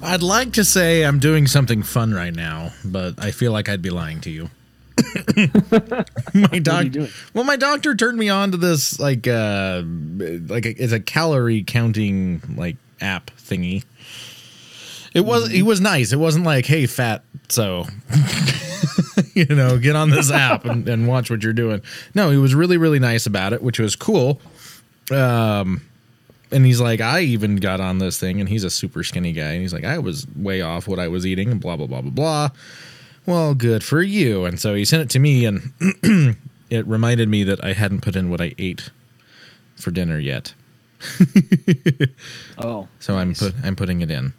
I'd like to say I'm doing something fun right now, but I feel like I'd be lying to you. What are you doing? Well, my doctor turned me on to this it's a calorie counting like app thingy. He was nice. It wasn't like, hey, fat, so get on this app and watch what you're doing. No, he was really, really nice about it, which was cool. And he's like, I even got on this thing, and he's a super skinny guy. And he's like, I was way off what I was eating, and blah, blah, blah, blah, blah. Well, good for you. And so he sent it to me, and it reminded me that I hadn't put in what I ate for dinner yet. Oh. So nice. I'm putting it in.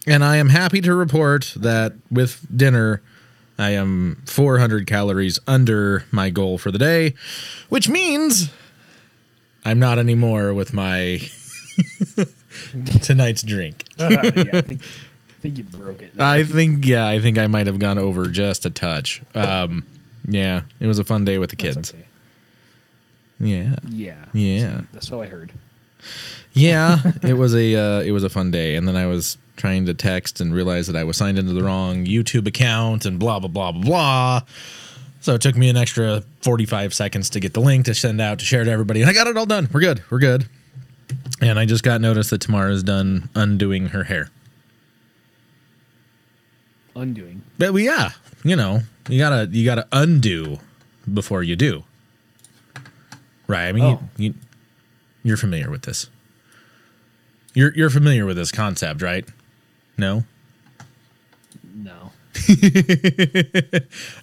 And I am happy to report that with dinner, I am 400 calories under my goal for the day, which means I'm not anymore with my tonight's drink. I think you broke it. I think I might have gone over just a touch. Yeah, it was a fun day with the kids. Okay. Yeah. That's what I heard. Yeah, it was a fun day, and then I was trying to text and realized that I was signed into the wrong YouTube account and blah blah blah blah blah. So it took me an extra 45 seconds to get the link to send out to share to everybody, and I got it all done. We're good. And I just got notice that Tamara's done undoing her hair. Undoing. But you gotta undo before you do. Right? I mean, you're familiar with this. You're familiar with this concept, right? No. No.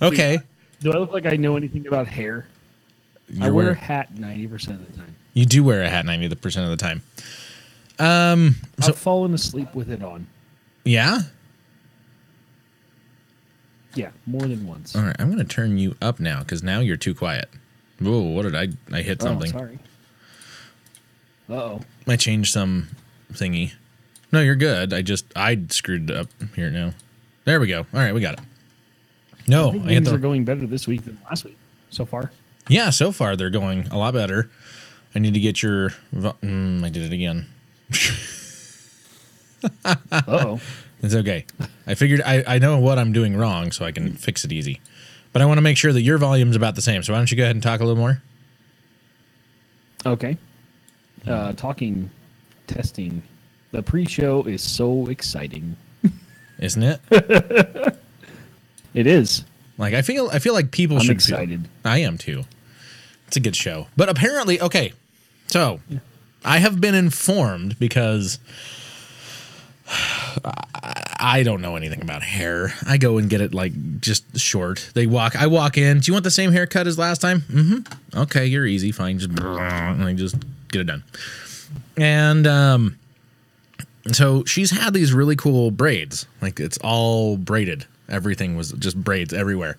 Okay. Do I look like I know anything about hair? I wear a hat 90% of the time. You do wear a hat 90% of the time. I've fallen asleep with it on. Yeah? Yeah, more than once. All right, I'm going to turn you up now because now you're too quiet. Whoa, what did I hit something. Oh, sorry. Uh-oh. I changed some thingy. No, you're good. I screwed it up here now. There we go. All right, we got it. No, I think things are going better this week than last week so far. Yeah, so far they're going a lot better. I need to get your... I did it again. Uh-oh. It's okay. I figured I know what I'm doing wrong, so I can fix it easy. But I want to make sure that your volume's about the same. So why don't you go ahead and talk a little more? Okay. Testing. The pre-show is so exciting. Isn't it? It is. Like I feel like people should excited. I am too. It's a good show. But apparently, okay. So, I have been informed because I don't know anything about hair. I go and get it like just short. I walk in. Do you want the same haircut as last time? Mm-hmm. Okay, you're easy. Fine. Just and I just get it done. And so she's had these really cool braids. Like it's all braided. Everything was just braids everywhere.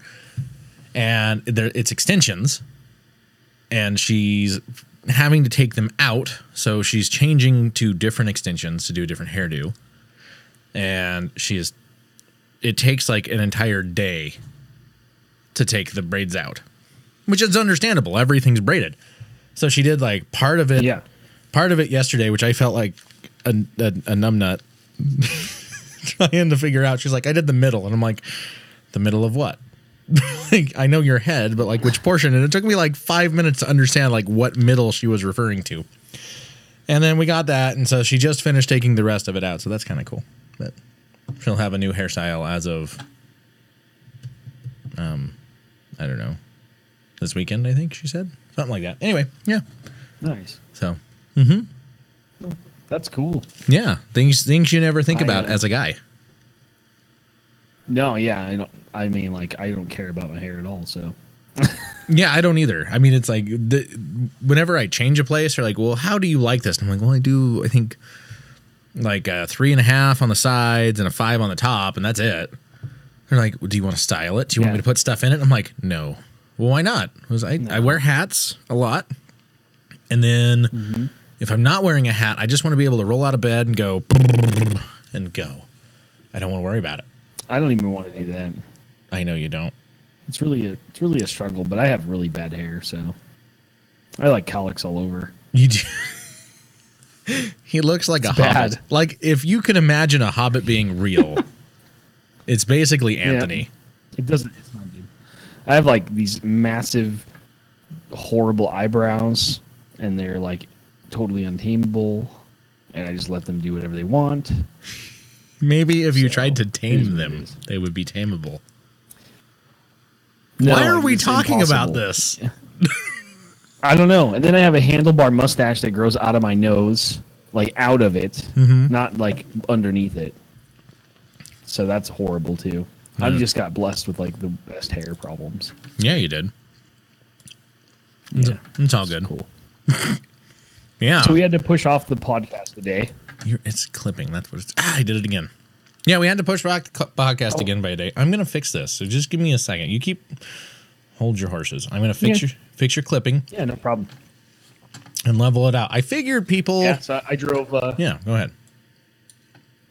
And it's extensions. And she's having to take them out. So she's changing to different extensions to do a different hairdo. And it takes like an entire day to take the braids out, which is understandable. Everything's braided. So she did like part of it yesterday, which I felt like a numbnut trying to figure out. She's like, I did the middle. And I'm like, the middle of what? Like, I know your head, but like which portion? And it took me like 5 minutes to understand like what middle she was referring to. And then we got that. And so she just finished taking the rest of it out. So that's kind of cool. But she'll have a new hairstyle as of, I don't know, this weekend, I think she said. Something like that. Anyway, yeah. Nice. So, that's cool. Yeah, things you never think about as a guy. No, yeah, I don't. I mean, like, I don't care about my hair at all. So, yeah, I don't either. I mean, it's like whenever I change a place, they're like, "Well, how do you like this?" And I'm like, "Well, I think like a 3.5 on the sides and a 5 on the top, and that's it." They're like, well, "Do you want to style it? Do you want me to put stuff in it?" I'm like, "No." Well, why not? Because I wear hats a lot, and then if I'm not wearing a hat, I just want to be able to roll out of bed and go and go. I don't want to worry about it. I don't even want to do that. I know you don't. It's really a struggle, but I have really bad hair, so I like cowlicks all over. You do. He looks like a bad. hobbit. Like, if you can imagine a hobbit being real, it's basically Anthony. Yeah. It doesn't. It's not good. I have like these massive, horrible eyebrows, and they're like totally untamable, and I just let them do whatever they want. Maybe if you tried to tame them, they would be tameable. No, Why are we talking impossible. about this? I don't know. And then I have a handlebar mustache that grows out of my nose, like out of it, not like underneath it. So that's horrible too. I just got blessed with like the best hair problems. Yeah, you did. Yeah, It's all good. cool. Yeah. So we had to push off the podcast today. It's clipping. That's what it's. I did it again. Yeah, we had to push back the podcast again by a day. I'm gonna fix this. So just give me a second. You keep hold your horses. I'm gonna fix your clipping. Yeah, no problem. And level it out. I figured people. Yeah, so I drove. Yeah, go ahead.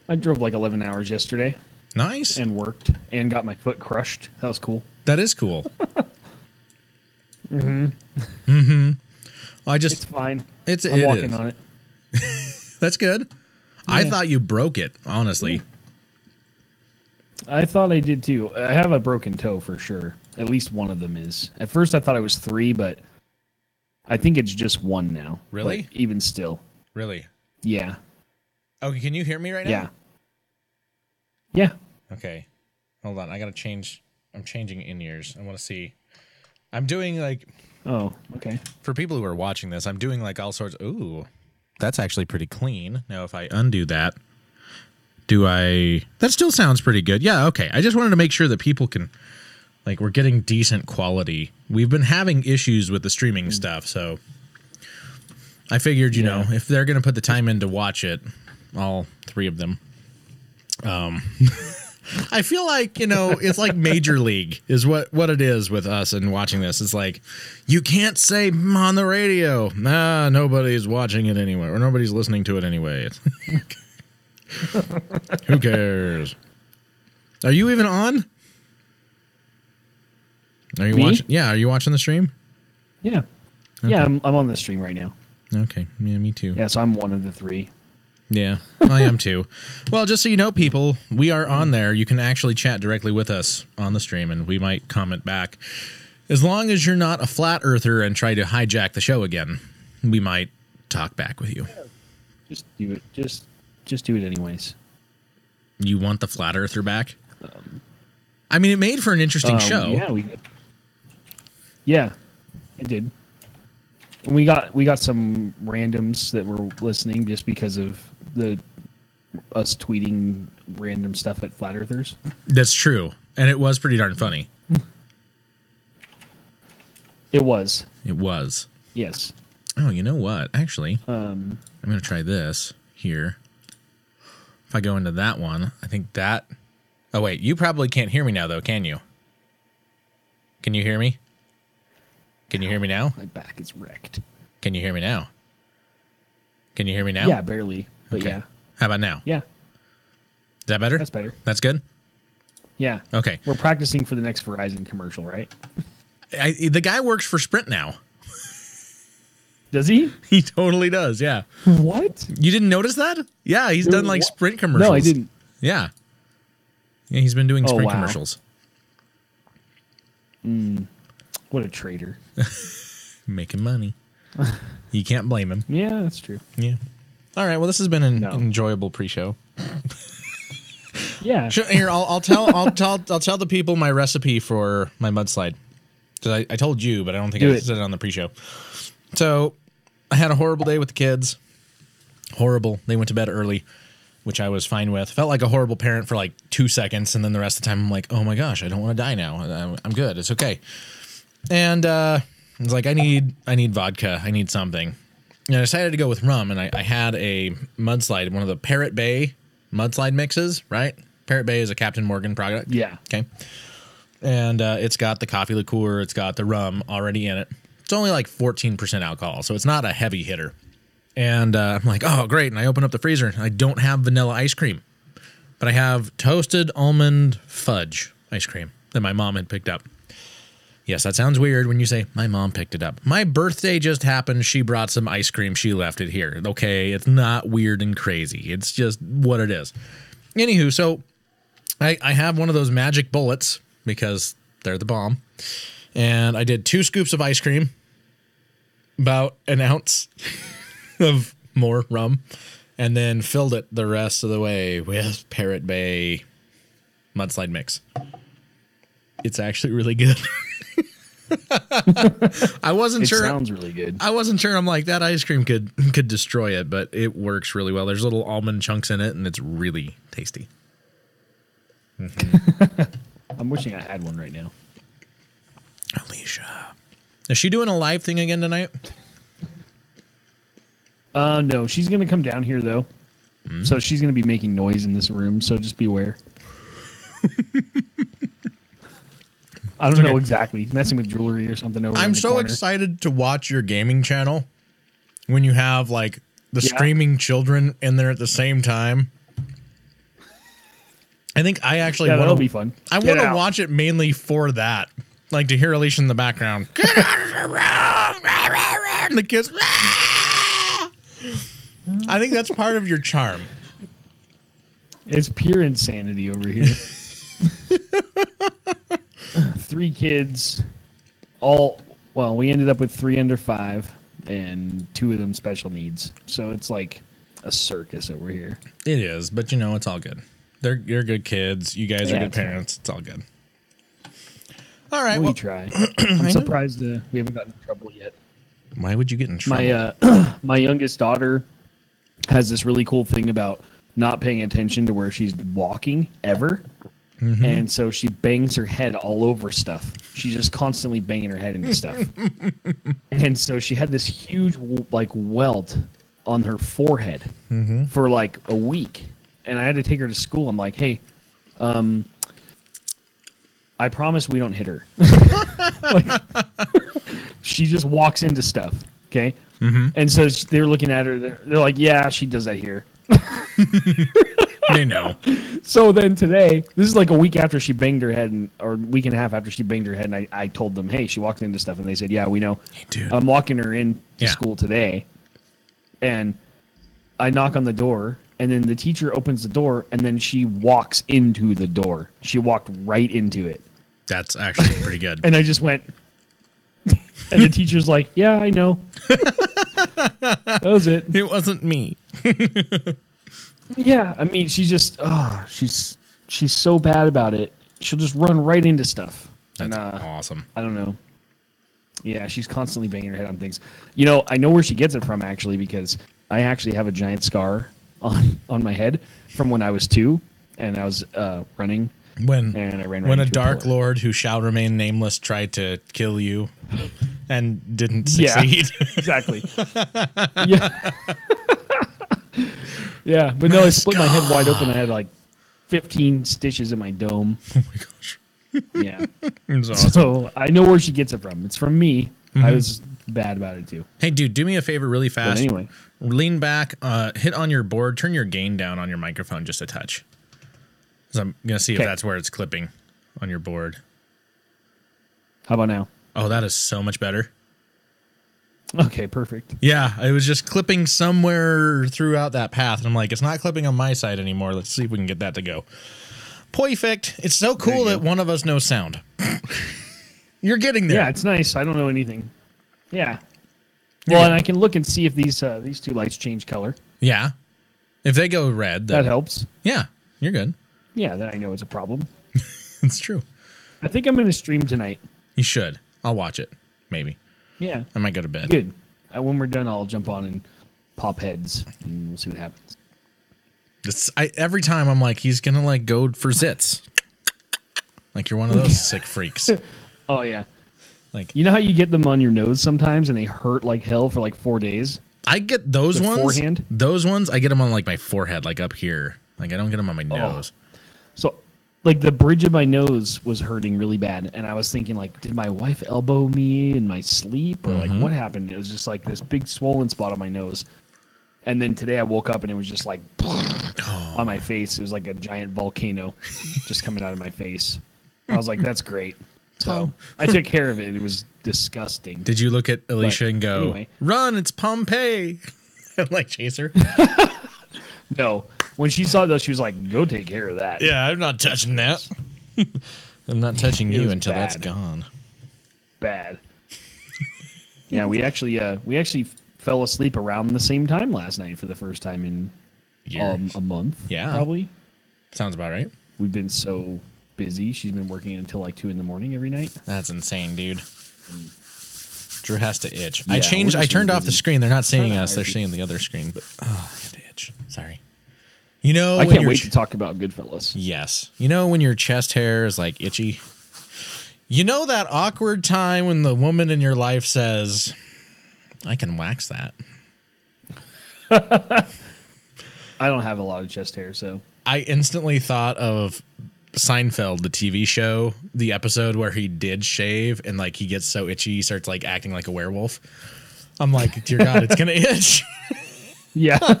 I drove like 11 hours yesterday Nice. and worked and got my foot crushed. That was cool. That is cool. Well, It's fine. It's I'm walking on it. That's good. I thought you broke it. Honestly. I thought I did too. I have a broken toe for sure. At least one of them is. At first I thought it was 3, but I think it's just 1 now. Really? But even still. Really? Yeah. Okay. Can you hear me right now? Yeah. Yeah. Okay. Hold on. I gotta change. I'm changing in-ears. I want to see. I'm doing like. Oh, okay. For people who are watching this, I'm doing like all sorts. Ooh, that's actually pretty clean. Now, if I undo that, do I? That still sounds pretty good. Yeah, okay. I just wanted to make sure that people can, like, we're getting decent quality. We've been having issues with the streaming stuff, so I figured, you know, if they're going to put the time in to watch it, all 3 of them. I feel like, you know, it's like Major League is what it is with us and watching this. It's like, you can't say on the radio, nah, nobody's watching it anyway, or nobody's listening to it anyway. Who cares? Are you even on? Are you watching? Yeah, are you watching the stream? Yeah. Okay. Yeah, I'm on the stream right now. Okay, yeah, me too. Yeah, so I'm one of the 3. Yeah, I am too. Well, just so you know, people, we are on there. You can actually chat directly with us on the stream, and we might comment back. As long as you're not a flat earther and try to hijack the show again, we might talk back with you. Just do it. Just do it anyways. You want the flat earther back? I mean, it made for an interesting show. Yeah, it did. And we got some randoms that were listening just because of us tweeting random stuff at flat earthers. That's true, and it was pretty darn funny. It was. It was. Yes. Oh, you know what? Actually, I'm going to try this here. If I go into that one, I think that... Oh, wait. You probably can't hear me now, though, can you? Can you hear me? Can you hear me now? My back is wrecked. Can you hear me now? Can you hear me now? Yeah, barely. But Okay. yeah. How about now? Yeah. Is that better? That's better. That's good? Yeah. Okay. We're practicing for the next Verizon commercial, right? The guy works for Sprint now. Does he? He totally does, yeah. What? You didn't notice that? Yeah, he's done like Sprint commercials. No, I didn't. Yeah. Yeah, he's been doing Sprint wow. commercials. What a traitor. Making money. You can't blame him. Yeah, that's true. Yeah. All right. Well, this has been an enjoyable pre-show. Yeah. Here, I'll tell the people my recipe for my mudslide. Because I told you, but I don't think I said it on the pre-show. So I had a horrible day with the kids. Horrible. They went to bed early, which I was fine with. Felt like a horrible parent for like 2 seconds, and then the rest of the time I'm like, oh my gosh, I don't want to die now. I'm good. It's okay. And I was like, I need vodka. I need something. And I decided to go with rum, and I had a mudslide, one of the Parrot Bay mudslide mixes, right? Parrot Bay is a Captain Morgan product. Yeah. Okay. And it's got the coffee liqueur. It's got the rum already in it. It's only like 14% alcohol, so it's not a heavy hitter. And I'm like, oh, great. And I open up the freezer, and I don't have vanilla ice cream. But I have toasted almond fudge ice cream that my mom had picked up. Yes, that sounds weird when you say, my mom picked it up. My birthday just happened. She brought some ice cream. She left it here. Okay, it's not weird and crazy. It's just what it is. Anywho, so I have one of those magic bullets because they're the bomb. And I did 2 scoops of ice cream, about an ounce of more rum, and then filled it the rest of the way with Parrot Bay mudslide mix. It's actually really good. I wasn't sure. It sounds really good. I wasn't sure. I'm like, that ice cream could destroy it, but it works really well. There's little almond chunks in it, and it's really tasty. Mm-hmm. I'm wishing I had one right now. Alicia, is she doing a live thing again tonight? No, she's gonna come down here though. So she's gonna be making noise in this room. So just beware. I don't know exactly. Messing with jewelry or something over. I'm in the so corner. excited to watch your gaming channel when you have like the screaming children in there at the same time. I think I actually want that'll be fun. I want to watch it mainly for that. Like to hear Alicia in the background. Get out of the room! And the kids. I think that's part of your charm. It's pure insanity over here. 3 kids, we ended up with 3 under 5 and 2 of them special needs. So it's like a circus over here. It is, but you know, it's all good. You're good kids. You guys are good parents. It's all good. All right. We try. I'm surprised we haven't gotten in trouble yet. Why would you get in trouble? My youngest daughter has this really cool thing about not paying attention to where she's walking ever. Mm-hmm. And so she bangs her head all over stuff. She's just constantly banging her head into stuff. And so she had this huge welt on her forehead for like a week. And I had to take her to school. I'm like, hey, I promise we don't hit her. She just walks into stuff. Okay. Mm-hmm. And so they're looking at her. They're like, yeah, she does that here. They know. So then today, this is like a week after she banged her head, or a week and a half after she banged her head, and I told them, hey, she walked into stuff. And they said, yeah, we know. Hey, dude. I'm walking her into school today. And I knock on the door, and then the teacher opens the door, and then she walks into the door. She walked right into it. That's actually pretty good. And I just went, and the teacher's like, yeah, I know. That was it. It wasn't me. Yeah, I mean, she's just, she's so bad about it. She'll just run right into stuff. That's awesome. I don't know. Yeah, she's constantly banging her head on things. You know, I know where she gets it from, actually, because I actually have a giant scar on my head from when I was 2, and I was running. When a dark lord who shall remain nameless tried to kill you and didn't succeed. Yeah, exactly. Yeah. Yeah, but no, I split my head wide open. I had like 15 stitches in my dome. Oh my gosh. Yeah. Awesome. So I know where she gets it from. It's from me. Mm-hmm. I was bad about it too. Hey, dude, do me a favor really fast. But anyway. Lean back, hit on your board, turn your gain down on your microphone just a touch. So I'm going to see if that's where it's clipping on your board. How about now? Oh, that is so much better. Okay, perfect. Yeah, it was just clipping somewhere throughout that path. And I'm like, it's not clipping on my side anymore. Let's see if we can get that to go. Perfect. It's so cool that one of us knows sound. You're getting there. Yeah, it's nice. I don't know anything. Yeah. Well, and I can look and see if these 2 lights change color. Yeah. If they go red. That helps. Yeah, you're good. Yeah, then I know it's a problem. It's true. I think I'm going to stream tonight. You should. I'll watch it. Maybe. Yeah. I might go to bed. Good. When we're done, I'll jump on and pop heads, and we'll see what happens. Every time I'm like, he's going to like go for zits. Like you're one of those sick freaks. Oh, yeah. Like, you know how you get them on your nose sometimes and they hurt like hell for like 4 days? I get those ones. Forehand? Those ones, I get them on like my forehead, like up here. Like I don't get them on my nose. So like the bridge of my nose was hurting really bad. And I was thinking like, did my wife elbow me in my sleep? Or like what happened? It was just like this big swollen spot on my nose. And then today I woke up and it was just like on my face. It was like a giant volcano just coming out of my face. I was like, that's great. Tom. I took care of it. It was disgusting. Did you look at Alicia and go, anyway. "Run, it's Pompeii," and like chase her? No. When she saw those, she was like, "Go take care of that." Yeah, I'm not touching that. I'm not touching you was until that's bad. gone. Bad. Yeah, we actually fell asleep around the same time last night for the first time in Years. a month. Yeah. Probably. Sounds about right. We've been so busy. She's been working until like 2 a.m. every night. That's insane, dude. Drew has to itch. Yeah, I we're just turned really off the busy. screen. They're not seeing Trying to us. They're hide seeing the other screen. But I have to itch. Sorry. You know, I when can't your wait to talk about Goodfellas. Yes. You know when your chest hair is like itchy? You know that awkward time when the woman in your life says, "I can wax that." I don't have a lot of chest hair, so I instantly thought of Seinfeld, the TV show, the episode where he did shave and like he gets so itchy he starts like acting like a werewolf. I'm like, dear God, it's gonna itch. yeah. All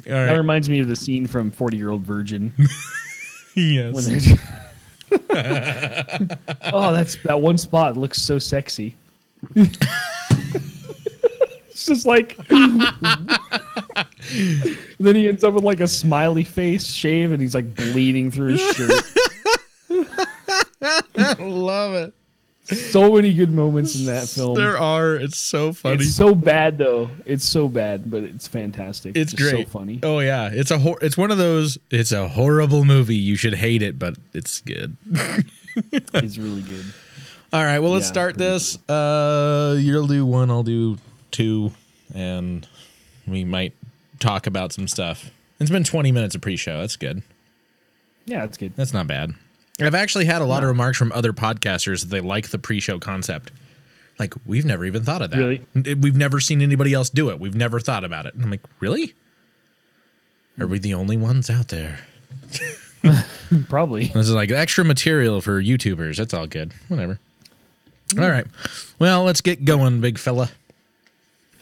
That right. reminds me of the scene from 40-Year-Old Virgin. Yes. When oh, that one spot looks so sexy. It's just like then he ends up with like a smiley face shave and he's like bleeding through his shirt. Love it. So many good moments in that film. There are. It's so funny. It's so bad though. It's so bad, but it's fantastic. It's just great. So funny. Oh yeah, it's one of those. It's a horrible movie. You should hate it, but it's good. It's really good. All right, well let's Yeah, start pretty this. You'll do one, I'll do two, and we might talk about some stuff. It's been 20 minutes of pre-show. That's good. Yeah, that's good. That's not bad. I've actually had a lot of remarks from other podcasters that they like the pre-show concept. Like, we've never even thought of that. Really? We've never seen anybody else do it. We've never thought about it. And I'm like, really? Are we the only ones out there? Probably. This is like extra material for YouTubers. That's all good. Whatever. All right. Well, let's get going, big fella.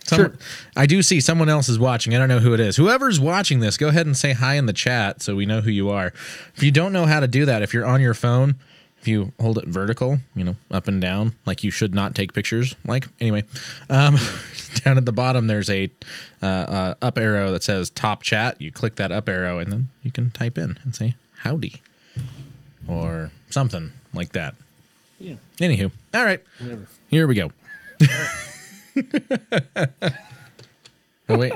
Sure. I do see someone else is watching. I don't know who it is. Whoever's watching this, go ahead and say hi in the chat so we know who you are. If you don't know how to do that, if you're on your phone, if you hold it vertical, up and down, like you should not take pictures. Anyway, down at the bottom, there's a up arrow that says top chat. You click that up arrow and then you can type in and say howdy or something like that. Yeah. Anywho, all right, Whatever. here we go. Oh, wait.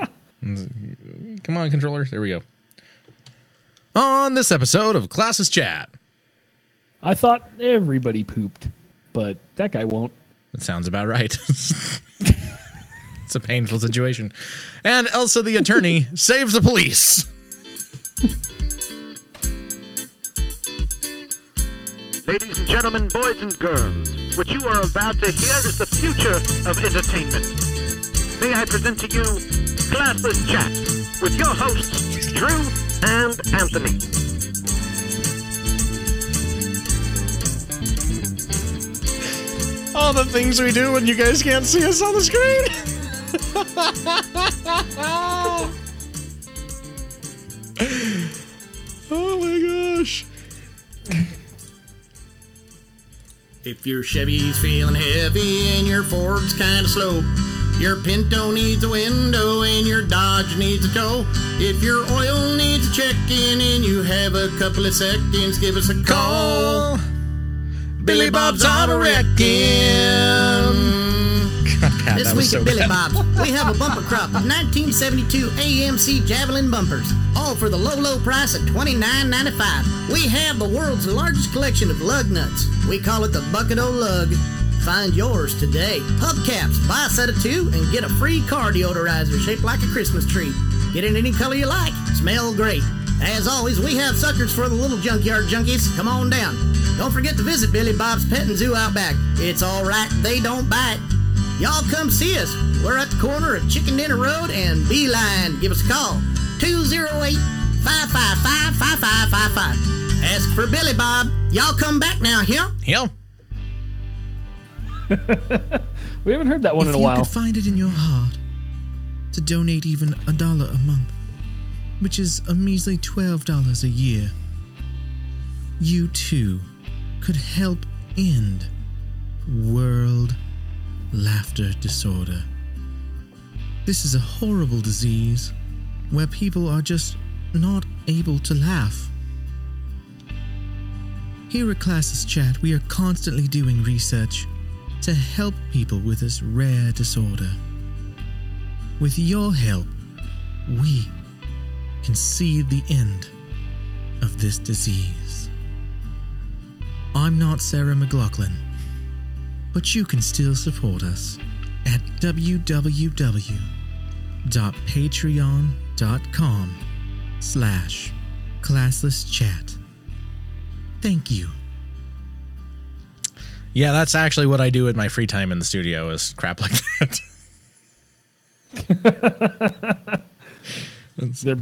Come on, controller. There we go. On this episode of Classless Chat. I thought everybody pooped, but that guy won't. That sounds about right. It's a painful situation. And Elsa the attorney saves the police. Ladies and gentlemen, boys and girls, what you are about to hear is the future of entertainment. May I present to you Classless Chat with your hosts, Drew and Anthony. All the things we do when you guys can't see us on the screen. Oh my gosh. If your Chevy's feeling heavy and your Ford's kinda slow, your Pinto needs a window and your Dodge needs a tow, if your oil needs a check-in and you have a couple of seconds, give us a call. Billy Bob's Auto Wrecking. This week at Billy Bob's, we have a bumper crop of 1972 AMC Javelin bumpers, all for the low price of $29.95. We have the world's largest collection of lug nuts. We call it the Bucket O' Lug. Find yours today. Hubcaps, buy a set of 2 and get a free car deodorizer shaped like a Christmas tree. Get in any color you like. Smell great. As always, we have suckers for the little junkyard junkies. Come on down. Don't forget to visit Billy Bob's Pet and Zoo out back. It's all right, they don't bite. Y'all come see us. We're at the corner of Chicken Dinner Road and Beeline. Give us a call. 208-555-5555. Ask for Billy Bob. Y'all come back now, here. Yeah. We haven't heard that one in a If you while. could find it in your heart to donate even $1 a month, which is a measly $12 a year, you too could help end world laughter disorder. This is a horrible disease where people are just not able to laugh. Here at Classless Chat, we are constantly doing research to help people with this rare disorder. With your help, we can see the end of this disease. I'm not Sarah McLachlan, but you can still support us at www.patreon.com/classlesschat. Thank you. Yeah, that's actually what I do in my free time in the studio is crap like that. They're,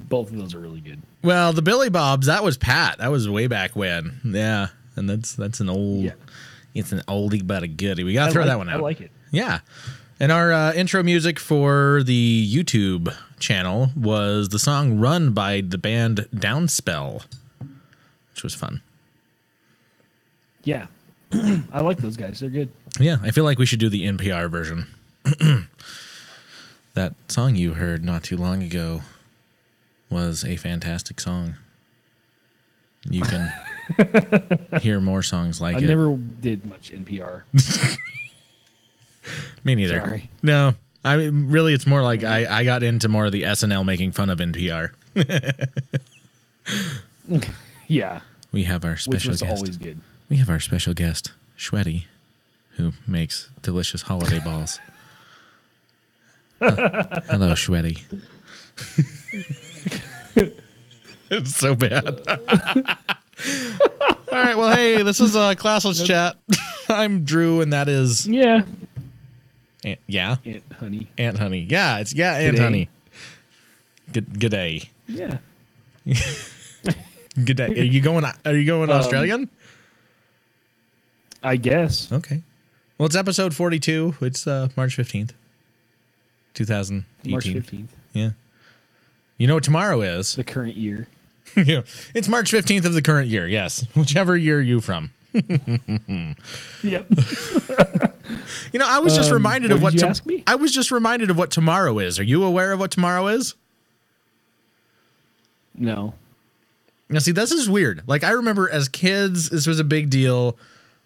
both of those are really good. Well, the Billy Bobs, that was Pat. That was way back when. Yeah, and that's an old, it's an oldie but a goodie. We got to throw that one out. I like it. Yeah. And our intro music for the YouTube channel was the song Run by the band Downspell, which was fun. Yeah. I like those guys. They're good. Yeah, I feel like we should do the NPR version. That song you heard not too long ago was a fantastic song. You can hear more songs like I it. never did much NPR. Me neither. Sorry. No, I mean, really, it's more like I got into more of the SNL making fun of NPR. Yeah. We have our Which special was guest. always good. We have our special guest, Shwetty, who makes delicious holiday balls. Hello, Shwetty. It's so bad. All right, well, hey, this is Classless Chat. I'm Drew, and that is... Yeah. Aunt Honey. Aunt Honey. Yeah, it's Aunt G'day. Honey. Good day. Yeah. Good day. Are you going Australian? I guess. Okay. Well, it's episode 42. It's March 15th, 2018. March 15th. Yeah. You know what tomorrow is? The current year. Yeah. It's March 15th of the current year. Yes. Whichever year you from. Yep. You know, I was just reminded of what what did you ask me? I was just reminded of what tomorrow is. Are you aware of what tomorrow is? No. Now, see, this is weird. Like, I remember as kids, this was a big deal.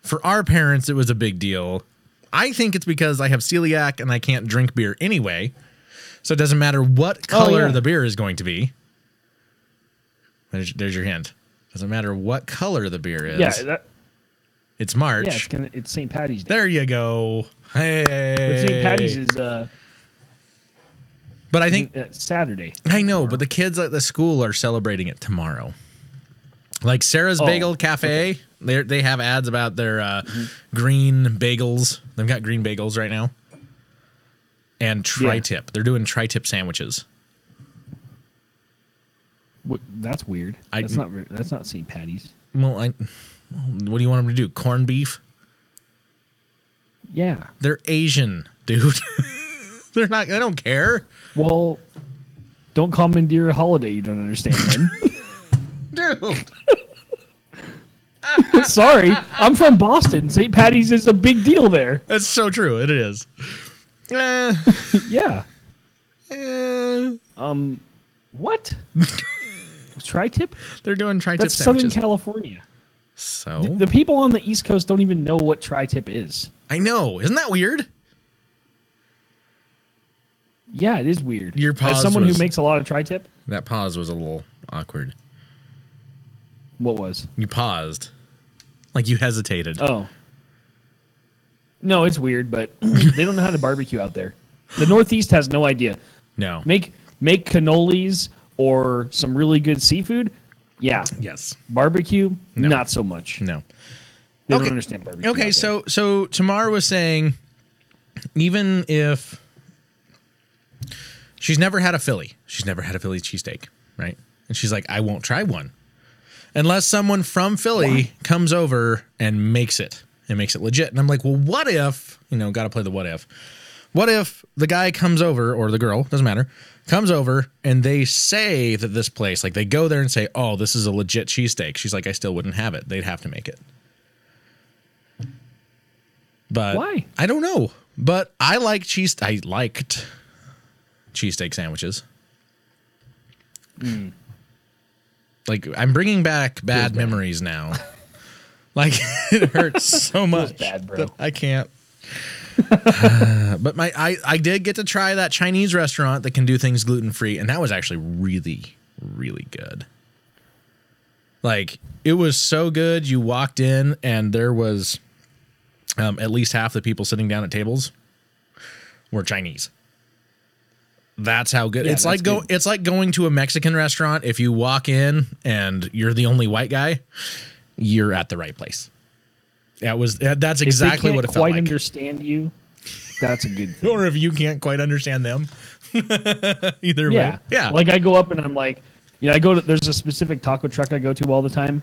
For our parents, it was a big deal. I think it's because I have celiac and I can't drink beer anyway. So it doesn't matter what color the beer is going to be. There's your hint. Doesn't matter what color the beer is. Yeah. It's March. Yeah, it's St. Patty's Day. There you go. Hey. But St. Patty's is But I think Saturday. I know, but the kids at the school are celebrating it tomorrow. Like Sarah's Bagel Cafe, they have ads about their green bagels. They've got green bagels right now. And tri-tip. They're doing tri-tip sandwiches. That's weird. That's not St. Patty's. Well, what do you want them to do? Corned beef? Yeah. They're Asian, dude. They don't care. Well, don't commandeer a holiday you don't understand, then. Dude. Sorry, I'm from Boston. St. Patty's is a big deal there. That's so true. It is. Yeah. What? Tri-tip? They're doing tri-tip That's sandwiches. Southern California. So? The people on the East Coast don't even know what tri-tip is. I know. Isn't that weird? Yeah, it is weird. Your pause As someone was- who makes a lot of tri-tip, That pause was a little awkward. what was? You paused. Like you hesitated. Oh. No, it's weird, but they don't know how to barbecue out there. The Northeast has no idea. No. Make cannolis or some really good seafood. Yeah. Yes. Barbecue, No. not so much. No. They Okay. don't understand barbecue. Okay, out there. so Tamar was saying, even if she's never had a Philly cheesesteak, right? And she's like, I won't try one unless someone from Philly comes over and makes it legit. And I'm like, well, what if, got to play the what if. What if the guy comes over, or the girl, doesn't matter, comes over and they say that this place, like they go there and say, oh, this is a legit cheesesteak. She's like, I still wouldn't have it. They'd have to make it. But Why? I don't know. But I liked cheesesteak sandwiches. Like, I'm bringing back bad memories now. Like, it hurts so much bad, bro. that I can't. But I did get to try that Chinese restaurant that can do things gluten-free, and that was actually really, really good. Like, it was so good. You walked in, and there was at least half the people sitting down at tables were Chinese. That's how good. Yeah, It's like it's like going to a Mexican restaurant. If you walk in and you're the only white guy, you're at the right place. That's exactly what it felt like. Quite understand you. That's a good thing. Or if you can't quite understand them. Either way. Yeah. Like I go up and I'm like, I go to, there's a specific taco truck I go to all the time.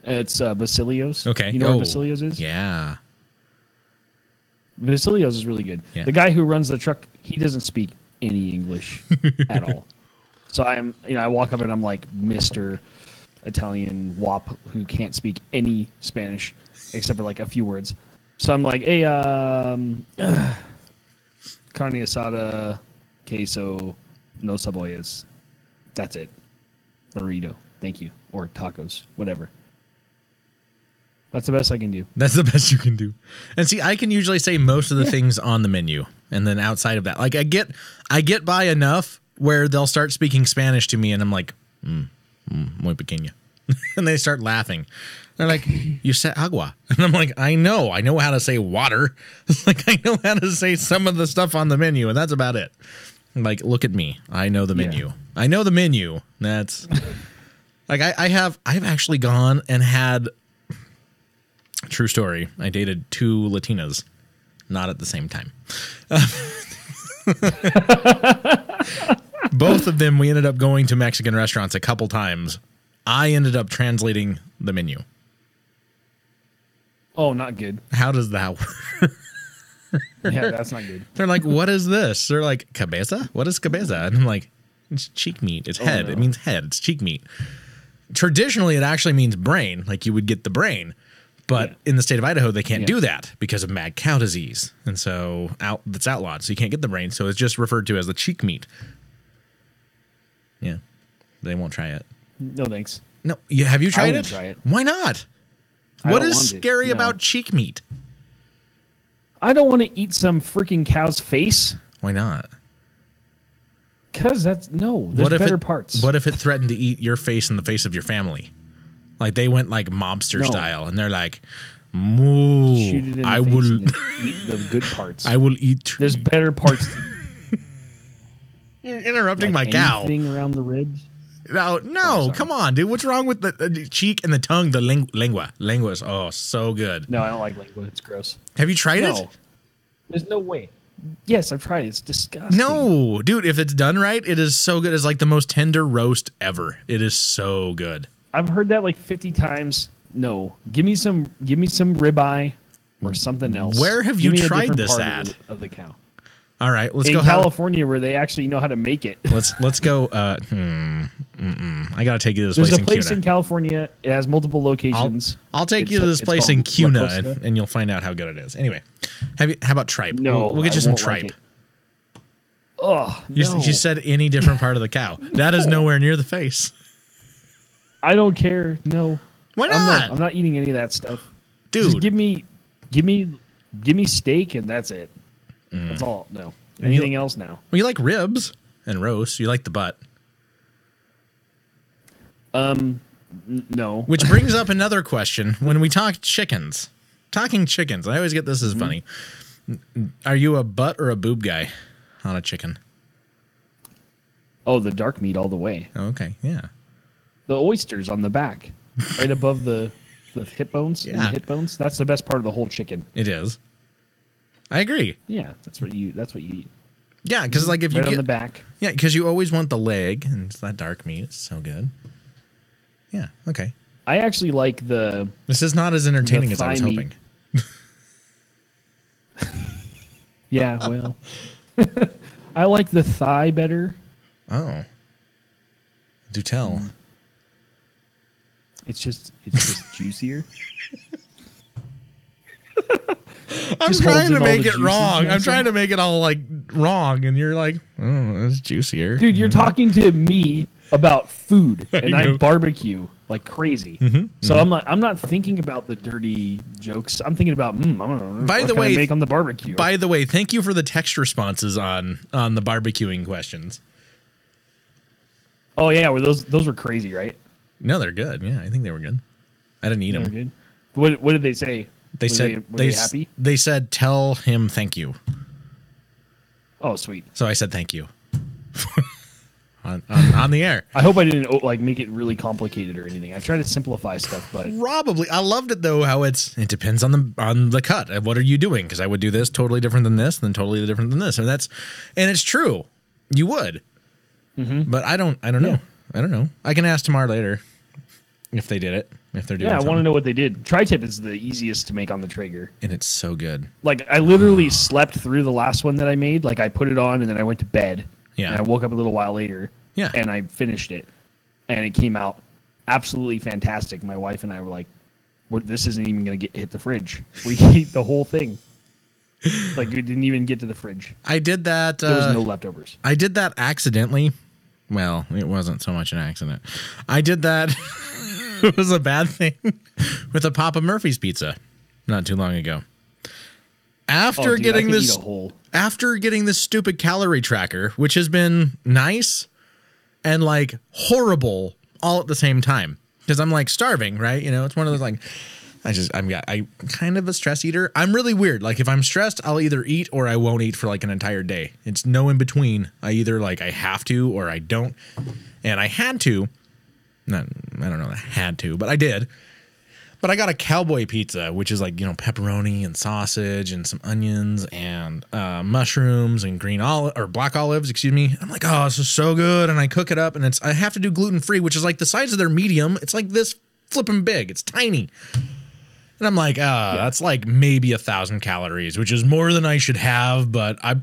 It's Basilio's. Okay. You know where Basilio's is? Yeah. Basilio's is really good. Yeah. The guy who runs the truck, he doesn't speak any English at all. So I walk up and I'm like Mr. Italian wop who can't speak any Spanish except for like a few words. So I'm like, hey, carne asada, queso, no cebollas. That's it. Burrito. Thank you. Or tacos. Whatever. That's the best I can do. That's the best you can do. And see, I can usually say most of the things on the menu. And then outside of that, like I get by enough where they'll start speaking Spanish to me and I'm like, muy pequeña. And they start laughing. They're like, you said agua. And I'm like, I know how to say water. Like, I know how to say some of the stuff on the menu, and that's about it. Like, look at me. I know the menu. Yeah. I know the menu. That's like I've actually gone and had, true story, I dated 2 Latinas, not at the same time. Both of them, we ended up going to Mexican restaurants a couple times. I ended up translating the menu. Oh, not good. How does that work? Yeah, that's not good. They're like, what is this? They're like, cabeza? What is cabeza? And I'm like, it's cheek meat. It's head. no. It means head. It's cheek meat. Traditionally, it actually means brain. Like you would get the brain. But in the state of Idaho, they can't do that because of mad cow disease. And so that's outlawed. So you can't get the brain. So it's just referred to as the cheek meat. Yeah. They won't try it. No, thanks. No. Have you tried won't it? try it. Why not? I What don't is want it. scary No. about cheek meat? I don't want to eat some freaking cow's face. Why not? Because there's better parts. What if it threatened to eat your face and the face of your family? Like they went like mobster No. style, and they're like, "Moo, Shoot it in the I face will and then eat the good parts. I will eat." There's better parts. You're interrupting like my cow. anything around the ribs. No, come on, dude. What's wrong with the cheek and the tongue? The lengua. Lengua is so good. No, I don't like lingua. It's gross. Have you tried it? There's no way. Yes, I've tried it. It's disgusting. No, dude. If it's done right, it is so good. It's like the most tender roast ever. It is so good. I've heard that like 50 times. No, give me some ribeye or something else. Where have Give you me a tried different this part at? of the cow? All right, let's In go. California, where they actually know how to make it. Let's go. I gotta take you to this There's place a place in in Cuna. California. It has multiple locations. I'll take you to this place in Cuna, and you'll find out how good it is. Anyway, how about tripe? No, we'll get I you some won't like tripe. it. Oh, no. You said any different part of the cow. That is nowhere near the face. I don't care. No. Why not? I'm not eating any of that stuff. Dude. Just give me steak and that's it. That's all. No. Anything else now? Well, you like ribs and roast. You like the butt. No. Which brings up another question. When we talk chickens, I always get this as funny. Are you a butt or a boob guy on a chicken? Oh, the dark meat all the way. Oh, okay, yeah. The oysters on the back, right above the hip bones. Yeah. And the hip bones. That's the best part of the whole chicken. It is. I agree. Yeah, that's what you eat. Yeah, because like if you Right on get the back. yeah, because you always want the leg and it's that dark meat. It's so good. Yeah. Okay. I actually like the. This is not as entertaining The as I was thigh meat. hoping. Yeah, well, I like the thigh better. Oh. Do tell. It's just juicier. I'm Just trying holds in to all make the it juices wrong. and I'm stuff. trying to make it all like wrong, and you're like, oh, it's juicier. Dude, you're talking to me about food, and I know. barbecue like crazy. So I'm not thinking about the dirty jokes. I'm thinking about, I'm gonna, By what the can I way- make on the barbecue. By the way, thank you for the text responses on the barbecuing questions. Oh yeah, were those were crazy, right? No, they're good. Yeah, I think they were good. I didn't eat They were them. good. What did they say? They Were said were they happy? They said tell him thank you. Oh sweet. So I said thank you on the air. I hope I didn't like make it really complicated or anything. I try to simplify stuff, but Probably. I loved it though. How it depends on the cut. What are you doing? Because I would do this totally different than this, then totally different than this, and it's true. You would, but I don't know. I don't know. I can ask tomorrow later if they did it. If they're doing, yeah, I want to something. know what they did. Tri-tip is the easiest to make on the Traeger. And it's so good. Like I literally slept through the last one that I made. Like I put it on and then I went to bed. Yeah. And I woke up a little while later. Yeah. And I finished it, and it came out absolutely fantastic. My wife and I were like, "This isn't even going to hit the fridge. We ate the whole thing. Like we didn't even get to the fridge. I did that. There was no leftovers." I did that accidentally. Well, it wasn't so much an accident. I did that. It was a bad thing with a Papa Murphy's pizza not too long ago. After Oh, dude, I getting could this, eat a whole. after getting this stupid calorie tracker, which has been nice and like horrible all at the same time, because I'm like starving, right? You know, it's one of those like, I'm kind of a stress eater. I'm really weird. Like if I'm stressed, I'll either eat or I won't eat for like an entire day. It's no in between. I either like I have to or I don't. And I had to. I don't know that I had to, but I did. But I got a cowboy pizza, which is like, you know, pepperoni and sausage and some onions and mushrooms and green olive or black olives, excuse me. I'm like, oh, this is so good. And I cook it up, and I have to do gluten free, which is like the size of their medium. It's like this flipping big. It's tiny. And I'm like, that's like maybe 1,000 calories, which is more than I should have. But I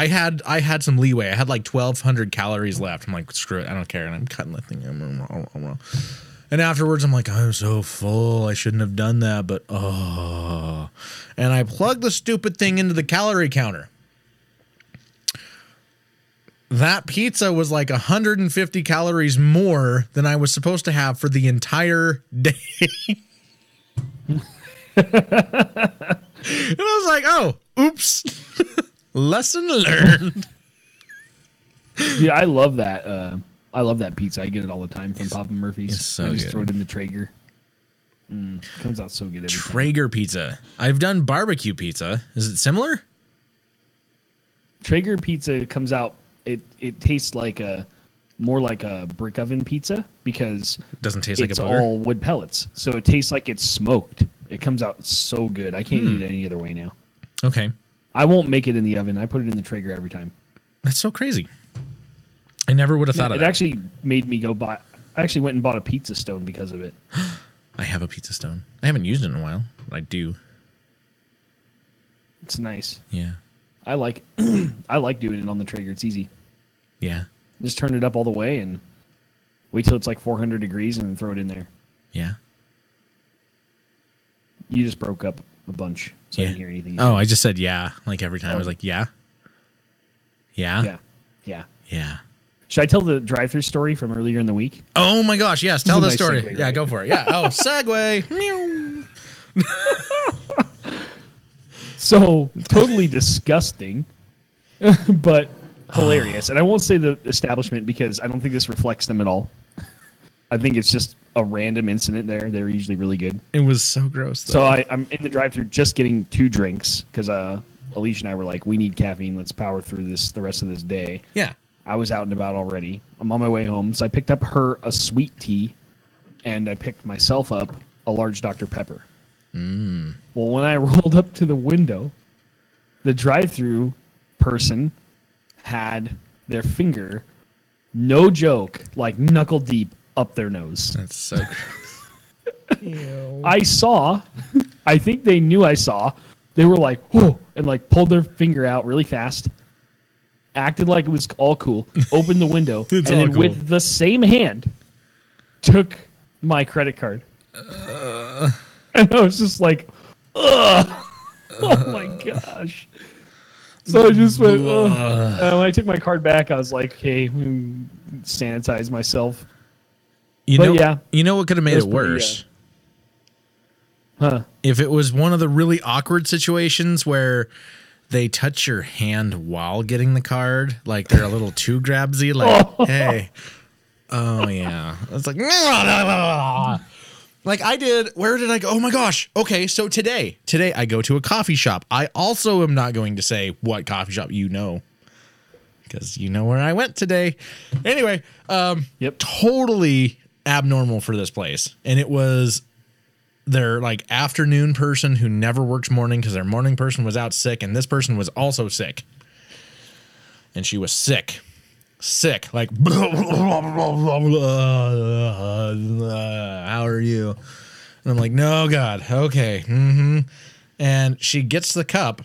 had some leeway. I had like 1,200 calories left. I'm like, screw it, I don't care. And I'm cutting the thing. And afterwards, I'm like, I'm so full. I shouldn't have done that. But and I plugged the stupid thing into the calorie counter. That pizza was like 150 calories more than I was supposed to have for the entire day. And I was like, oh, oops. Lesson learned. Yeah, I love that. I love that pizza. I get it all the time from Papa Murphy's. It's so I just good. throw it in the Traeger. Comes out so good every time. Traeger pizza. I've done barbecue pizza. Is it similar? Traeger pizza comes out. It tastes like more like a brick oven pizza because It doesn't taste like a it's booger? all wood pellets. So it tastes like it's smoked. It comes out so good. I can't eat it any other way now. Okay. I won't make it in the oven. I put it in the Traeger every time. That's so crazy. I never would have thought of It that. actually made me go buy. I actually went and bought a pizza stone because of it. I have a pizza stone. I haven't used it in a while, but I do. It's nice. Yeah. I like I like doing it on the Traeger. It's easy. Yeah. Just turn it up all the way and wait till it's like 400 degrees and then throw it in there. Yeah. You just broke up a bunch, so I Yeah. didn't hear anything. Oh, I just said yeah. Like every time I was like, yeah. Yeah. Yeah. Yeah. Yeah. Should I tell the drive-through story from earlier in the week? Oh my gosh, yes. Tell a the nice story. segue, Yeah, right? go for it. Yeah. Oh, segue. Meow. So, totally disgusting, but hilarious. And I won't say the establishment because I don't think this reflects them at all. I think it's just a random incident there. They're usually really good. It was so gross. Though. So I'm in the drive-thru just getting 2 drinks because Alicia and I were like, we need caffeine. Let's power through this the rest of this day. Yeah. I was out and about already. I'm on my way home, so I picked up her a sweet tea, and I picked myself up a large Dr. Pepper. Well, when I rolled up to the window, the drive-thru person had their finger, no joke, like knuckle deep up their nose. That's so gross. I saw, I think they knew I saw. They were like, whoa, and like pulled their finger out really fast, acted like it was all cool, opened the window, and all then cool. with the same hand, took my credit card. And I was just like, ugh. Oh my gosh. So I just went, when I took my card back, I was like, okay, sanitize myself. You But know, yeah, you know what could have made was it pretty, worse? Huh. If it was one of the really awkward situations where they touch your hand while getting the card, like they're a little too grabsy, like, hey. Oh, yeah. It's like, like I did. Where did I go? Oh, my gosh. Okay, so today I go to a coffee shop. I also am not going to say what coffee shop you know, because you know where I went today. Anyway, totally abnormal for this place. And it was their like afternoon person who never works morning because their morning person was out sick, and this person was also sick. And she was sick, like, how are you? And I'm like, no, God, okay. And she gets the cup,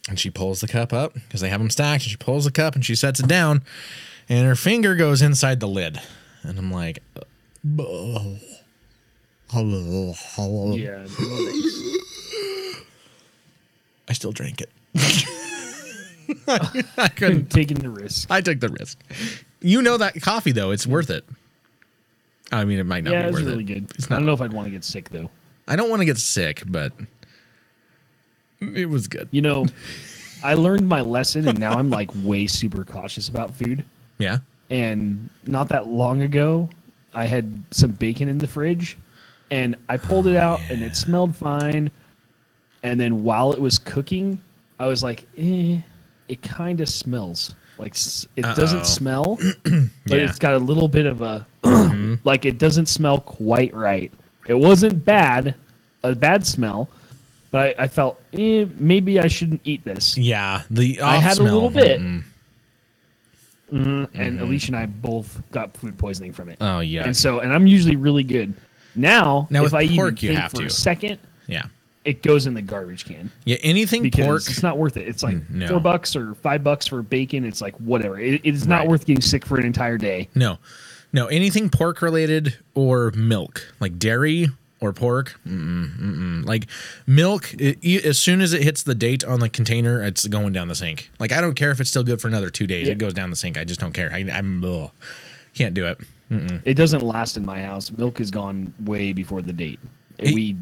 and she pulls the cup up because they have them stacked, and she pulls the cup and she sets it down, and her finger goes inside the lid. And I'm like, Yeah. I still drank it. I couldn't taking the risk. I took the risk. You know that coffee, though, it's worth it. I mean, it might not be worth it. Yeah, it's really good. It's I not, don't know if I'd want to get sick, though. I don't want to get sick, but it was good. You know, I learned my lesson, and now I'm like way super cautious about food. Yeah. And not that long ago, I had some bacon in the fridge, and I pulled it out, and it smelled fine. And then while it was cooking, I was like, it kind of smells. Like, it doesn't smell, but it's got a little bit of a, like, it doesn't smell quite right. It wasn't a bad smell, but I felt, maybe I shouldn't eat this. Yeah. I had a little bit. And Alicia and I both got food poisoning from it. Oh, yeah. And I'm usually really good. Now with if I pork, even you think have for to. a second, Yeah. it goes in the garbage can. Yeah. Anything Because pork. it's not worth it. It's like No. $4 or $5 for bacon. It's like whatever. It is not Right. worth getting sick for an entire day. No. Anything pork related or milk, like dairy or pork. Like milk, as soon as it hits the date on the container, it's going down the sink. Like, I don't care if it's still good for another 2 days. It goes down the sink. I just don't care. I'm can't do it. It doesn't last in my house. Milk is gone way before the date. We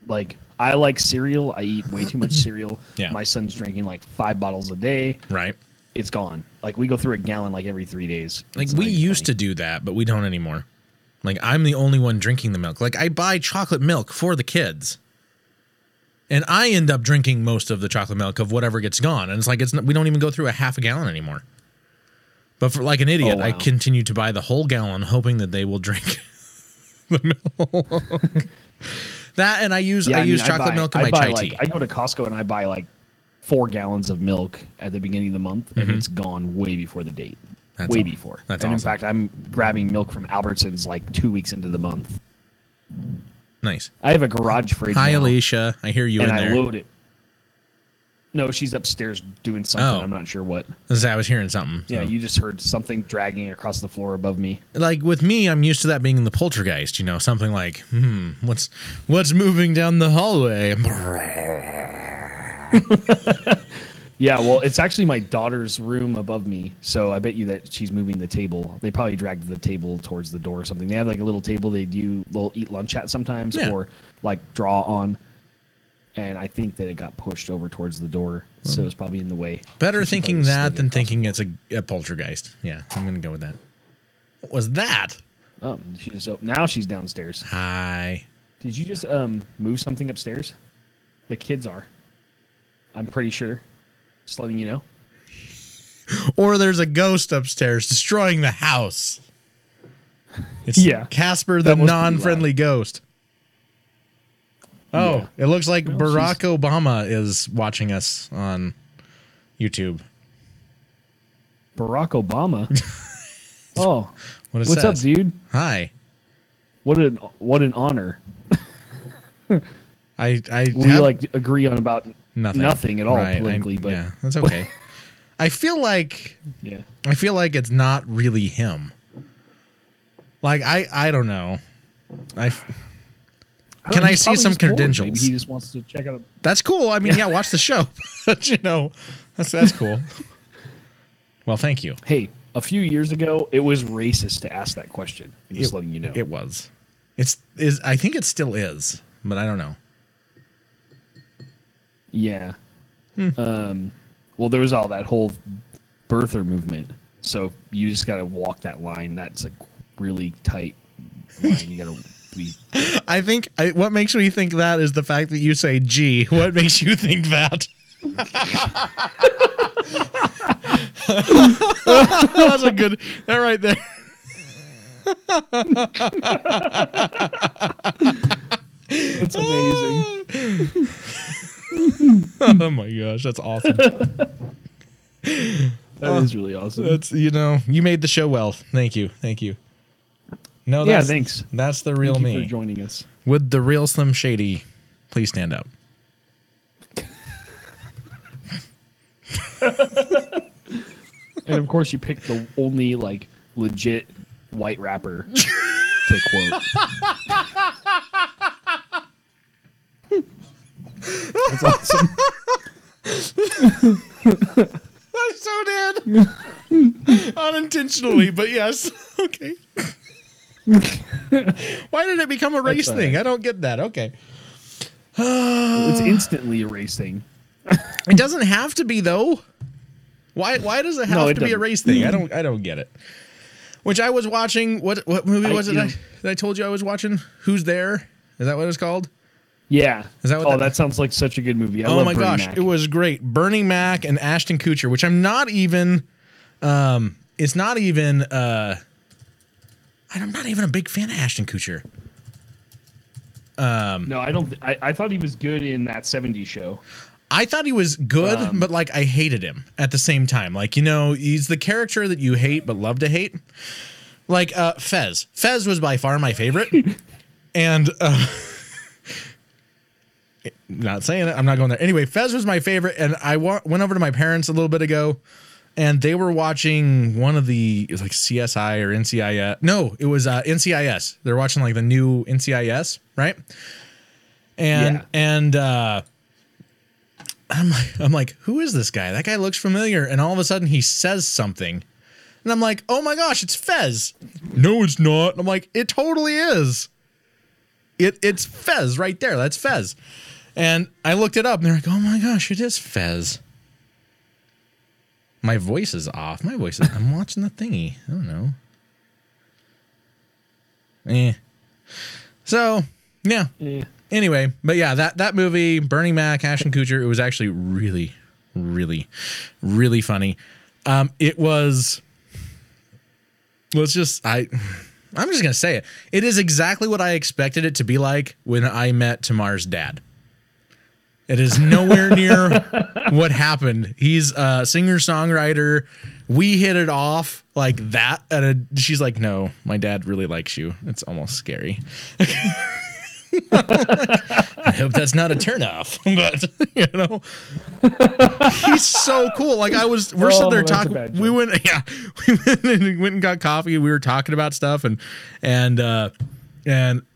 like, I like cereal. I eat way too much cereal. Yeah. My son's drinking like 5 bottles a day. Right. It's gone. Like, we go through a gallon like every 3 days. Like, It's we not used funny. to do that, but we don't anymore. Like, I'm the only one drinking the milk. Like, I buy chocolate milk for the kids, and I end up drinking most of the chocolate milk of whatever gets gone. And it's like, we don't even go through a half a gallon anymore. But for like an idiot, Oh, wow. I continue to buy the whole gallon, hoping that they will drink the milk. That, and I use chocolate milk in my chai tea. I go to Costco and I buy like 4 gallons of milk at the beginning of the month, and it's gone way before the date. Before. That's and awesome. in fact, I'm grabbing milk from Albertsons like 2 weeks into the month. Nice. I have a garage fridge. Hi, now, Alicia. I hear you and in I there. load it. No, she's upstairs doing something. Oh. I'm not sure what. I was hearing something. Yeah, so. you just heard something dragging across the floor above me. Like with me, I'm used to that being the poltergeist, something like, what's moving down the hallway? Yeah, well, it's actually my daughter's room above me, so I bet you that she's moving the table. They probably dragged the table towards the door or something. They have like a little table they'll eat lunch at sometimes, or like draw on. And I think that it got pushed over towards the door, so it's probably in the way. Better She thinking probably that slid than across thinking the it's a poltergeist. Yeah, I'm going to go with that. What was that? floor. Now she's downstairs. Hi. Did you just move something upstairs? The kids are. I'm pretty sure. Just letting you know. Or there's a ghost upstairs destroying the house. It's Casper the That must be non-friendly ghost. Oh, Yeah. it looks like No, Barack Obama is watching us on YouTube. Barack Obama. Oh, What it what's up, says. dude? Hi. What an honor. I We have like agree on about nothing at all Right, politically, but yeah, that's okay. I feel like yeah. it's not really him. Like I don't know. Can I He's see probably some just bored. credentials? Maybe he just wants to check out. That's cool. I mean, yeah, watch the show. But, that's cool. Well, thank you. Hey, a few years ago, it was racist to ask that question. I'm just letting you know. It was. I think it still is, but I don't know. Yeah. Well, there was all that whole birther movement. So you just got to walk that line. That's a really tight line. You got to be. I think what makes me think that is the fact that you say G. What makes you think that? That's a good. That right there. It's amazing. Oh my gosh, that's awesome. That is really awesome. That's you made the show well. Thank you. No, Yeah, thanks. That's the real Thank you me. for joining us. Would the real Slim Shady please stand up? And of course, you picked the only legit white rapper to quote. That's awesome. I so did. Unintentionally, but yes. Okay. Why did it become a race thing? I don't get that. Okay. It's instantly erasing. It doesn't have to be though. Why does it have to be a race thing? I don't get it. Which I was watching. What movie was it that I told you I was watching? Who's There? Is that what it's called? Yeah. Is that what that sounds like such a good movie. I oh love my Bernie gosh, Mac. it was great. Bernie Mac and Ashton Kutcher, which I'm not even. It's not even. I'm not even a big fan of Ashton Kutcher. No, I don't. I thought he was good in that '70s show. I thought he was good, but I hated him at the same time. He's the character that you hate but love to hate. Like Fez. Fez was by far my favorite. And not saying it. I'm not going there. Anyway, Fez was my favorite, and I went over to my parents a little bit ago, and they were watching one of the CSI or NCIS. No, it was NCIS. They're watching the new NCIS, right? And I'm like, who is this guy? That guy looks familiar. And all of a sudden he says something. And I'm like, oh my gosh, it's Fez. No, it's not. I'm like, it totally is. It's Fez right there. That's Fez. And I looked it up and they're like, oh my gosh, it is Fez. My voice is off. I'm watching the thingy. I don't know. So, yeah. Anyway, but yeah, that movie, Bernie Mac, Ashton Kutcher, it was actually really, really, really funny. It was. I'm just gonna say it. It is exactly what I expected it to be like when I met Tamar's dad. It is nowhere near what happened. He's a singer-songwriter. We hit it off like that. She's like, no, my dad really likes you. It's almost scary. I hope that's not a turnoff, but he's so cool. We're sitting there talking. We went and got coffee. We were talking about stuff, and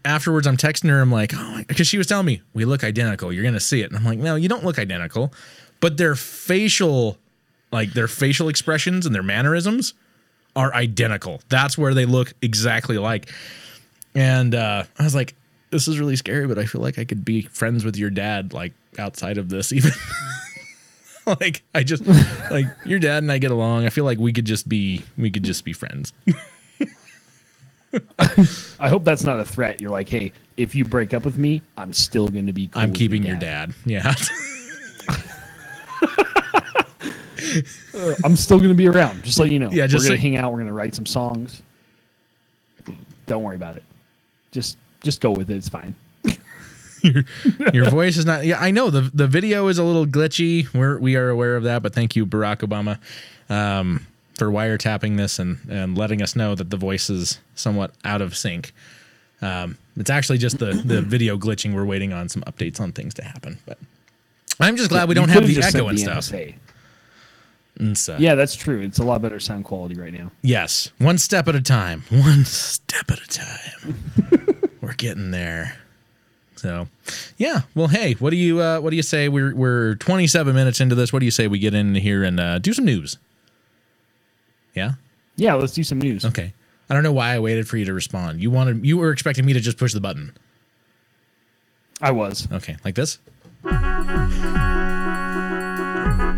afterwards, I'm texting her. I'm like, because she was telling me we look identical. You're gonna see it, and I'm like, no, you don't look identical, but their facial expressions and their mannerisms are identical. That's where they look exactly alike. And I was like, this is really scary, but I feel like I could be friends with your dad, outside of this, even. I just your dad and I get along. I feel like we could just be friends. I hope that's not a threat. You're like, hey, if you break up with me, I'm still going to be cool. I'm keeping your dad. Yeah. I'm still going to be around. Just let you know. Yeah, we're going to hang out. We're going to write some songs. Don't worry about it. Just go with it. It's fine. Your voice is not. Yeah, I know the video is a little glitchy. We are aware of that, but thank you, Barack Obama, for wiretapping this and letting us know that the voice is somewhat out of sync. It's actually just the video glitching. We're waiting on some updates on things to happen, but I'm just glad we don't have the echo and stuff. And so, yeah, that's true. It's a lot better sound quality right now. Yes, one step at a time. One step at a time. We're getting there. So, yeah. Well, hey, what do you say? We're 27 minutes into this. What do you say we get in here and do some news? Yeah. Yeah, let's do some news. Okay. I don't know why I waited for you to respond. You were expecting me to just push the button. I was. Okay, like this.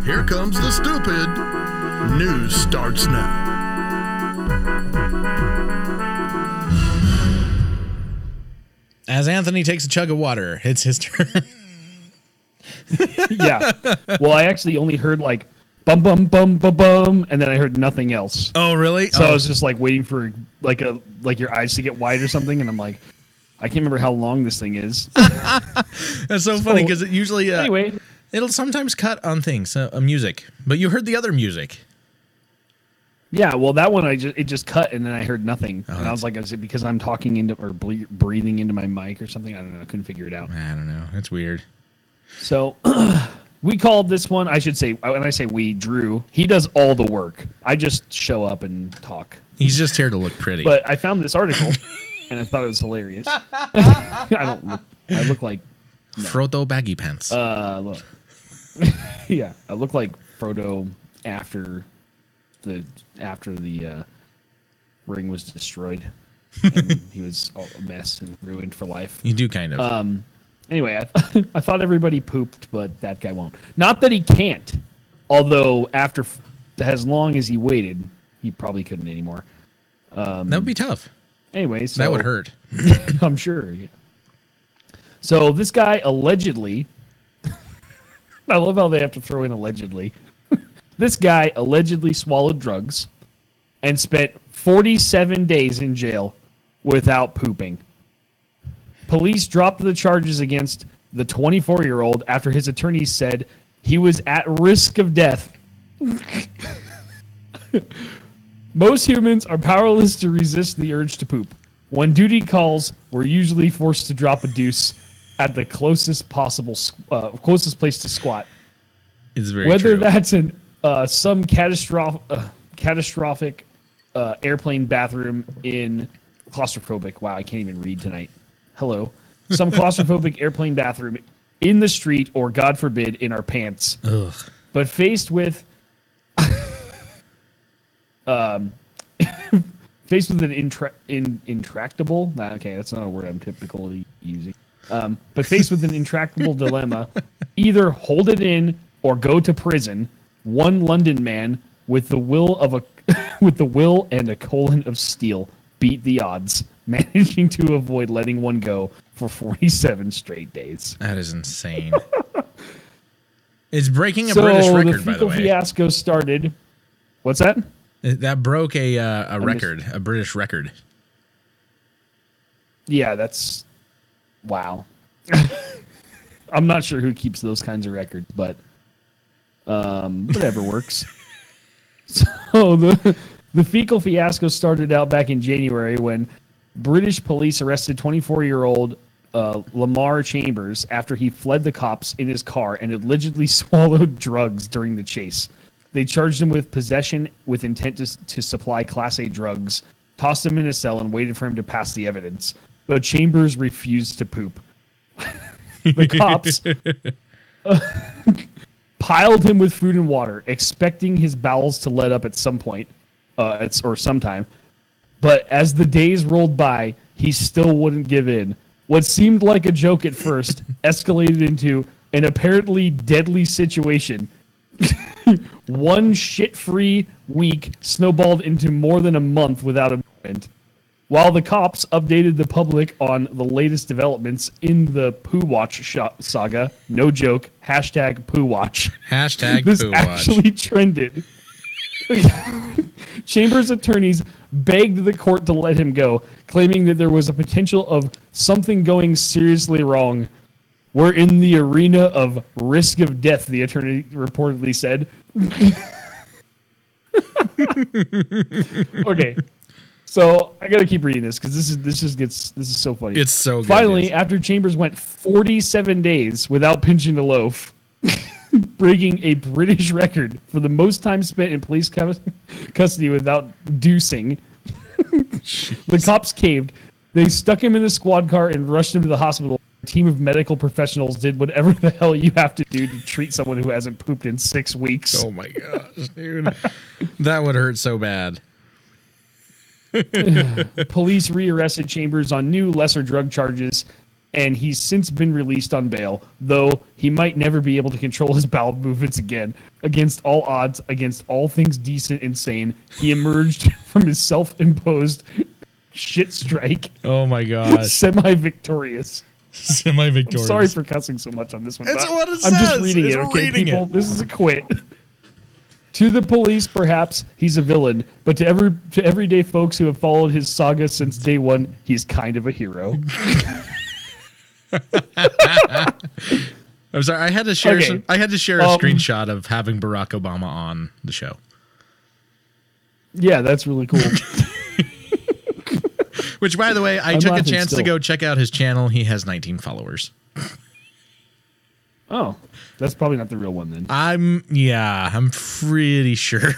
Here comes the stupid. News starts now. As Anthony takes a chug of water, it's his turn. Yeah. Well, I actually only heard like bum bum bum bum bum, and then I heard nothing else. Oh, really? So I was just like waiting for like your eyes to get wide or something, and I'm like, I can't remember how long this thing is. That's so funny because it usually anyway, it'll sometimes cut on things, music. But you heard the other music. yeah. Well, that one it just cut, and then I heard nothing, and I was like, is it because I'm talking into or breathing into my mic or something? I don't know. I couldn't figure it out. I don't know. It's weird. So we called this one. I should say when I say we, Drew, he does all the work. I just show up and talk. He's just here to look pretty. But I found this article, and I thought it was hilarious. I look like Frodo baggy pants. look. Yeah, I look like Frodo after the ring was destroyed. And he was all a mess and ruined for life. You do kind of. Anyway, I thought everybody pooped, but that guy won't. Not that he can't, although as long as he waited, he probably couldn't anymore. That would be tough. Anyway, so That would hurt. I'm sure. Yeah. So this guy allegedly, I love how they have to throw in allegedly. This guy allegedly swallowed drugs and spent 47 days in jail without pooping. Police dropped the charges against the 24-year-old after his attorneys said he was at risk of death. Most humans are powerless to resist the urge to poop. When duty calls, we're usually forced to drop a deuce at the closest place to squat. It's very Whether true. that's in some catastrophic airplane bathroom in claustrophobic. Wow, I can't even read tonight. Hello. Some claustrophobic airplane bathroom in the street, or God forbid, in our pants. Ugh. But faced with an intractable. Okay, that's not a word I'm typically using. But faced with an intractable dilemma, either hold it in or go to prison. One London man with the will and a colon of steel beat the odds, managing to avoid letting one go for 47 straight days. That is insane. It's breaking a British record, by the way. The fiasco started. What's that? That broke a record, a British record. Yeah, that's wow. I'm not sure who keeps those kinds of records, but whatever works. So the fecal fiasco started out back in January when British police arrested 24-year-old Lamar Chambers after he fled the cops in his car and allegedly swallowed drugs during the chase. They charged him with possession with intent to supply Class A drugs, tossed him in a cell, and waited for him to pass the evidence. But Chambers refused to poop. The cops piled him with food and water, expecting his bowels to let up at some point, or sometime. But as the days rolled by, he still wouldn't give in. What seemed like a joke at first escalated into an apparently deadly situation. One shit-free week snowballed into more than a month without a movement. While the cops updated the public on the latest developments in the Poo Watch saga, no joke, hashtag Poo Watch. Hashtag This Poo Watch. actually trended. Chambers' attorneys begged the court to let him go, claiming that there was a potential of something going seriously wrong. We're in the arena of risk of death, the attorney reportedly said. Okay. So I gotta keep reading this because this is so funny. It's so good. Finally, yes. after Chambers went 47 days without pinching a loaf, breaking a British record for the most time spent in police custody without deucing, the cops caved. They stuck him in a squad car and rushed him to the hospital. team of medical professionals did whatever the hell you have to do to treat someone who hasn't pooped in 6 weeks. Oh my gosh, dude. That would hurt so bad. Police rearrested Chambers on new lesser drug charges, and he's since been released on bail, though he might never be able to control his bowel movements again. Against all odds, against all things decent and sane, he emerged from his self-imposed shit strike Oh my gosh. semi-victorious. Semi-victorious. I'm sorry for cussing so much on this one. It's but what it I'm just says. reading It's it, okay, reading people? it. This is a quit. To the police, perhaps, he's a villain, but to everyday folks who have followed his saga since day one, he's kind of a hero. I'm sorry. I had to share. Okay. I had to share a screenshot of having Barack Obama on the show. Yeah, that's really cool. Which, by the way, I I'm took a laughing chance to still. go check out his channel. He has 19 followers. Oh, that's probably not the real one then. I'm pretty sure.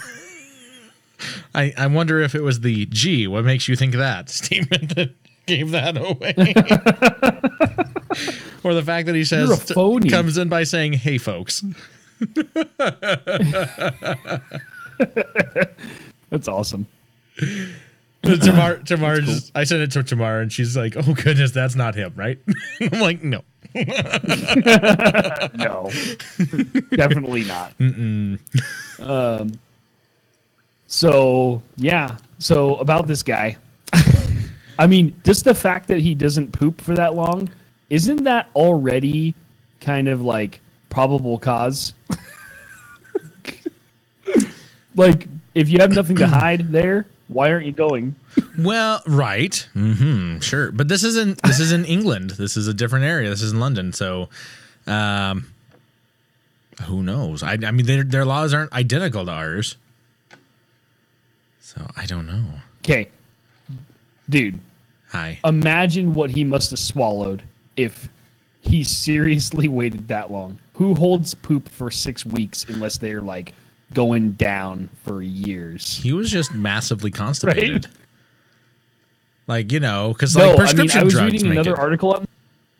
I wonder if it was the "gee, what makes you think that" statement that gave that away. Or the fact that he says You're a phony. comes in by saying, "Hey folks." That's awesome. Tamar just, I sent it to Tamar and she's like, "Oh goodness, that's not him, right?" I'm like, "No." No, definitely not. So yeah. So about this guy, I mean, just the fact that he doesn't poop for that long, isn't that already kind of like probable cause? Like, if you have nothing to hide there, why aren't you going? Well, right. Sure. But this is in England. This is a different area. This is in London. So, who knows? I mean, their laws aren't identical to ours. So I don't know. Okay, dude. Hi. Imagine what he must have swallowed if he seriously waited that long. Who holds poop for 6 weeks unless they're like going down for years? He was just massively constipated. Right? Like, you know, because No, like prescription I was drugs reading make another it. article on.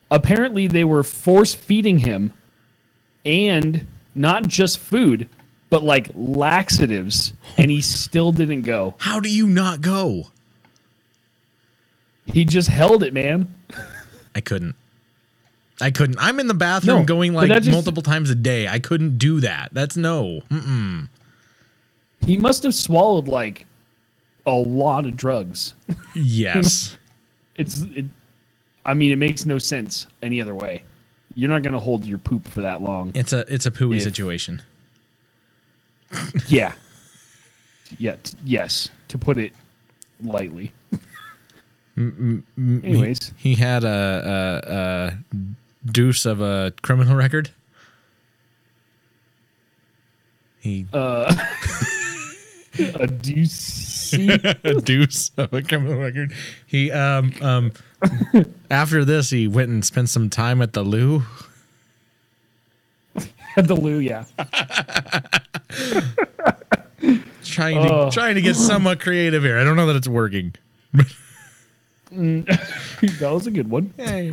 Apparently, they were force feeding him, and not just food, but like laxatives, and he still didn't go. How do you not go? He just held it, man. I couldn't. I'm in the bathroom No, going but like that just- multiple times a day. I couldn't do that. That's no. He must have swallowed like a lot of drugs. Yes. I mean, it makes no sense any other way. You're not going to hold your poop for that long. It's a pooey If- situation. Yeah. Yes, to put it lightly. Anyways, He had a deuce of a criminal record. He a deuce. a deuce of a criminal record. He after this he went and spent some time at the loo. At the loo, yeah. Trying to get somewhat creative here. I don't know that it's working. That was a good one. Hey.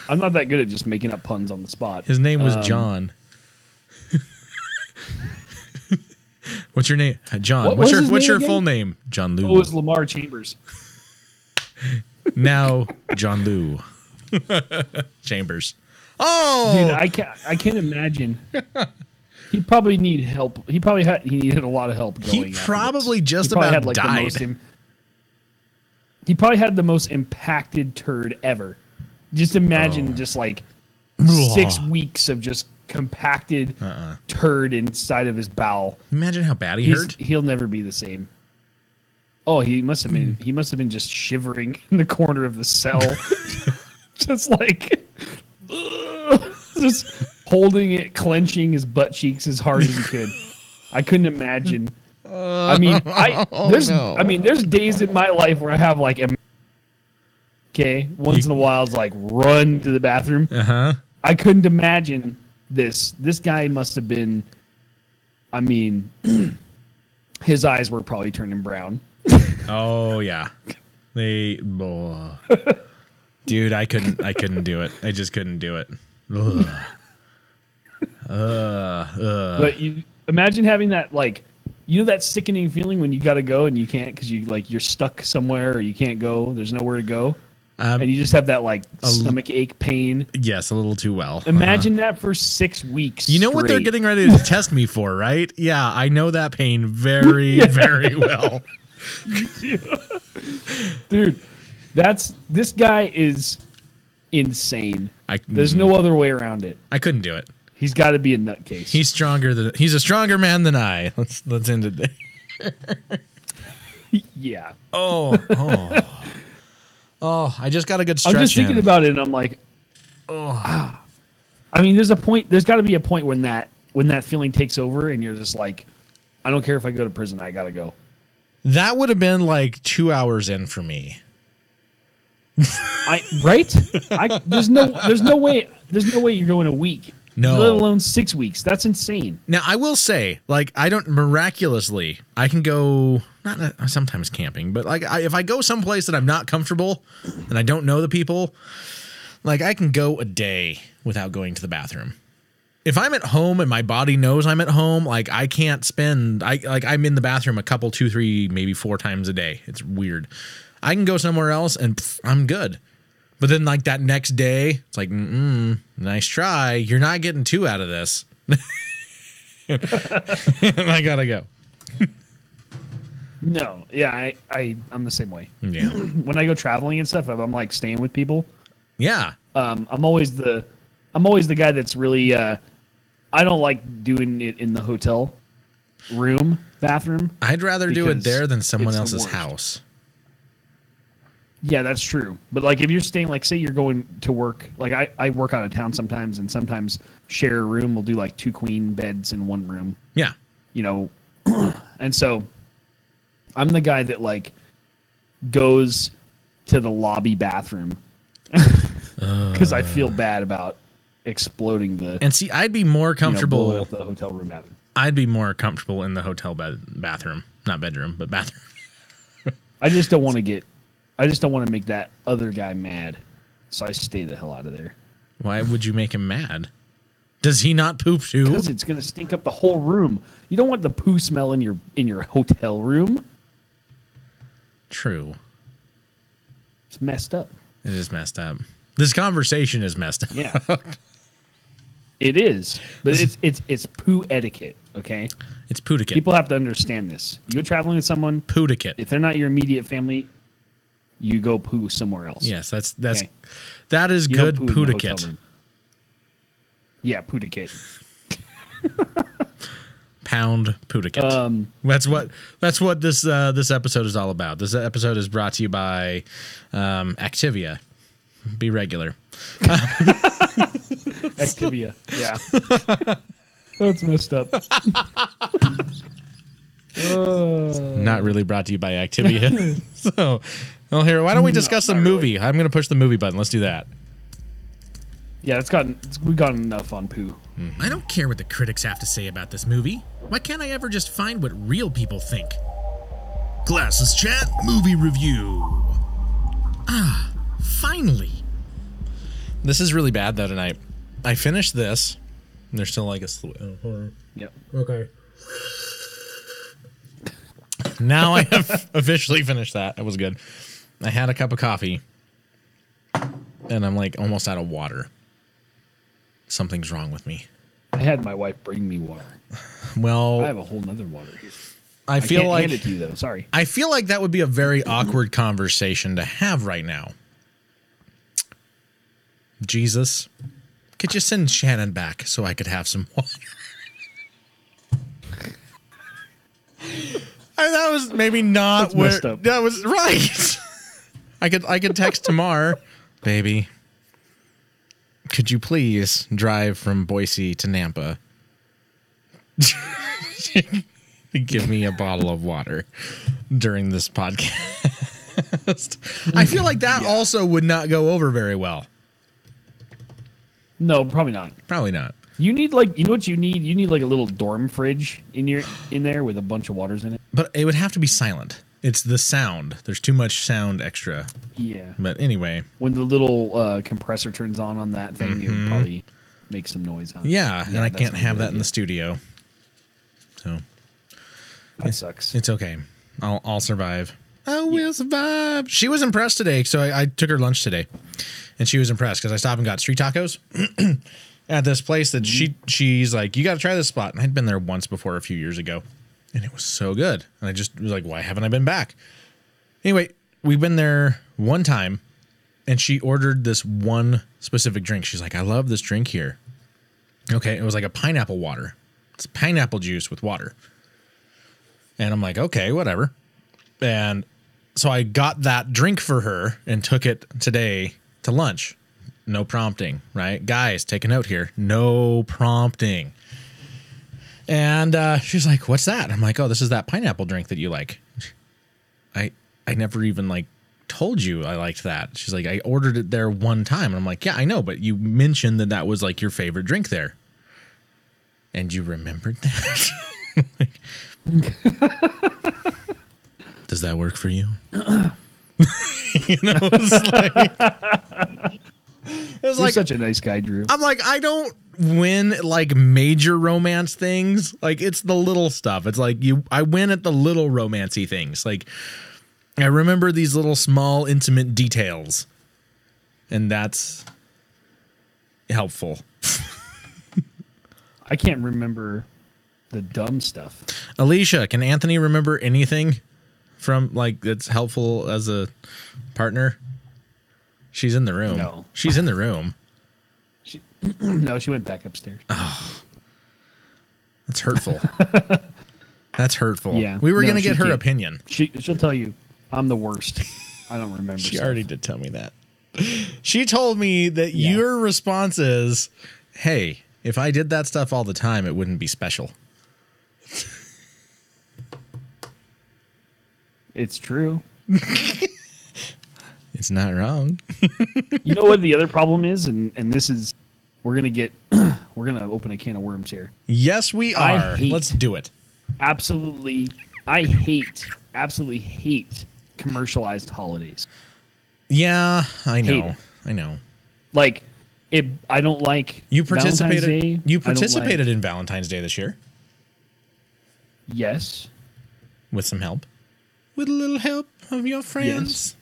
I'm not that good at just making up puns on the spot. His name was John. What's your name? John. What What's was his your name again? full name? John Lou. Oh, it was Lamar Chambers. Now John Lou. Chambers. Oh, Dude, I can't imagine. He'd probably need help. He needed a lot of help going. he after probably this. just He probably about had, like, the died. most he probably had the most impacted turd ever. Just imagine just like 6 weeks of just compacted turd inside of his bowel. Imagine how bad he hurt. He'll never be the same. Oh, he must have been. He must have been just shivering in the corner of the cell, just like, just holding it, clenching his butt cheeks as hard as he could. I couldn't imagine. I mean, there's days in my life where I have like, okay, once in a while, it's like run to the bathroom. I couldn't imagine this. This guy must have been. I mean, his eyes were probably turning brown. Oh yeah, they. Dude, I couldn't do it. I just couldn't do it. But you imagine having that, like, you know, that sickening feeling when you got to go and you can't because you're stuck somewhere or you can't go. There's nowhere to go. And you just have that, like, stomach ache pain. Yes, a little too well. Imagine that for 6 weeks. You know what they're getting ready to test me for, right? Yeah, I know that pain very, very well. Dude, this guy is insane. There's no other way around it. I couldn't do it. He's got to be a nutcase. He's a stronger man than I. Let's end it there. Yeah. Oh, I just got a good stretch. I'm just thinking about it, and I'm like, I mean, there's got to be a point when that feeling takes over, and you're just like, I don't care if I go to prison, I gotta go. That would have been like 2 hours in for me. Right? There's no way you're going a week. No. Let alone 6 weeks. That's insane. Now, I will say, like, I can go, not sometimes camping, but like if I go someplace that I'm not comfortable and I don't know the people, like I can go a day without going to the bathroom. If I'm at home and my body knows I'm at home, like I can't I'm in the bathroom a couple, 2, 3, maybe 4 times a day. It's weird. I can go somewhere else and I'm good. But then, like, that next day, it's like, nice try. You're not getting 2 out of this. I gotta go. No, yeah, I'm the same way. Yeah. When I go traveling and stuff, if I'm like staying with people, yeah, I'm always the guy that's really. I don't like doing it in the hotel bathroom. I'd rather do it there than someone else's house. Yeah, that's true. But like if you're staying, like say you're going to work, like I work out of town sometimes and sometimes share a room. We'll do like 2 queen beds in one room. Yeah. You know, and so I'm the guy that like goes to the lobby bathroom because I feel bad about exploding the. And see, I'd be more comfortable blowing up the hotel room bathroom. I'd be more comfortable in the hotel bathroom, not bedroom, but bathroom. I just don't want to make that other guy mad, so I stay the hell out of there. Why would you make him mad? Does he not poop too? Because it's gonna stink up the whole room. You don't want the poo smell in your hotel room. True. It's messed up. It is messed up. This conversation is messed up. Yeah. It is, but it's poo etiquette. Okay. It's poo-etiquette. People have to understand this. You go traveling with someone. Poo-etiquette. If they're not your immediate family, you go poo somewhere else. Yes, that is you good poo poo-etiquette. Yeah, poo-etiquette. Pound poo-etiquette. That's what this episode is all about. This episode is brought to you by Activia. Be regular. Activia. Yeah. That's messed up. Not really brought to you by Activia. So, well, here, why don't we discuss the movie? I'm going to push the movie button. Let's do that. Yeah, we've gotten enough on poo. I don't care what the critics have to say about this movie. Why can't I ever just find what real people think? Classless Chat Movie Review. Ah, finally. This is really bad, though, tonight. I finished this. And there's still like a Yep. Okay. Now I have officially finished that. It was good. I had a cup of coffee. And I'm like almost out of water. Something's wrong with me. I had my wife bring me water. Well, I have a whole nother water here. I feel can't like hand it to you though. Sorry. I feel like that would be a very awkward conversation to have right now. Jesus, could you send Shannon back so I could have some water? That was maybe not That's messed up. That was right. I could text Tamar, baby. Could you please drive from Boise to Nampa? Give me a bottle of water during this podcast. I feel like that also would not go over very well. No, probably not. Probably not. You need what you need? You need like a little dorm fridge in there with a bunch of waters in it. But it would have to be silent. It's the sound. There's too much sound extra. Yeah. But anyway. When the little compressor turns on that thing, it would probably make some noise. Huh? Yeah, and I can't have that in the studio. So that sucks. It's okay. I'll survive. I will survive. She was impressed today, so I took her lunch today, and she was impressed because I stopped and got street tacos at this place that she's like, you got to try this spot. And I'd been there once before a few years ago, and it was so good. And I just was like, why haven't I been back? Anyway, we've been there one time, and she ordered this one specific drink. She's like, I love this drink here. Okay, it was like a pineapple water. It's pineapple juice with water. And I'm like, okay, whatever. And so I got that drink for her and took it today to lunch. No prompting, right? Guys, take a note here. No prompting. And she's like, what's that? I'm like, oh, this is that pineapple drink that you like. I never even like told you I liked that. She's like, I ordered it there one time. And I'm like, yeah, I know, but you mentioned that was like your favorite drink there. And you remembered that? Does that work for you? It's You're such a nice guy, Drew. I'm like, I don't win like major romance things. Like it's the little stuff. It's like I win at the little romancy things. Like I remember these little small intimate details, and that's helpful. I can't remember the dumb stuff. Alicia, can Anthony remember anything from like that's helpful as a partner? She's in the room. No. She's in the room. No, she went back upstairs. Oh, that's hurtful. That's hurtful. Yeah. We were No, going to she get her can't. opinion. She'll tell you I'm the worst. I don't remember. She stuff. already did tell me that. She told me that your response is, hey, if I did that stuff all the time, it wouldn't be special. It's true. It's not wrong. You know what the other problem is, and this is we're gonna open a can of worms here. Yes, we are. Let's do it. Absolutely hate commercialized holidays. Yeah, I know. Hate I know. Like I don't like You Valentine's participated. Day. You I don't participated like- in Valentine's Day this year Yes. with some help. With a little help of your friends. Yes.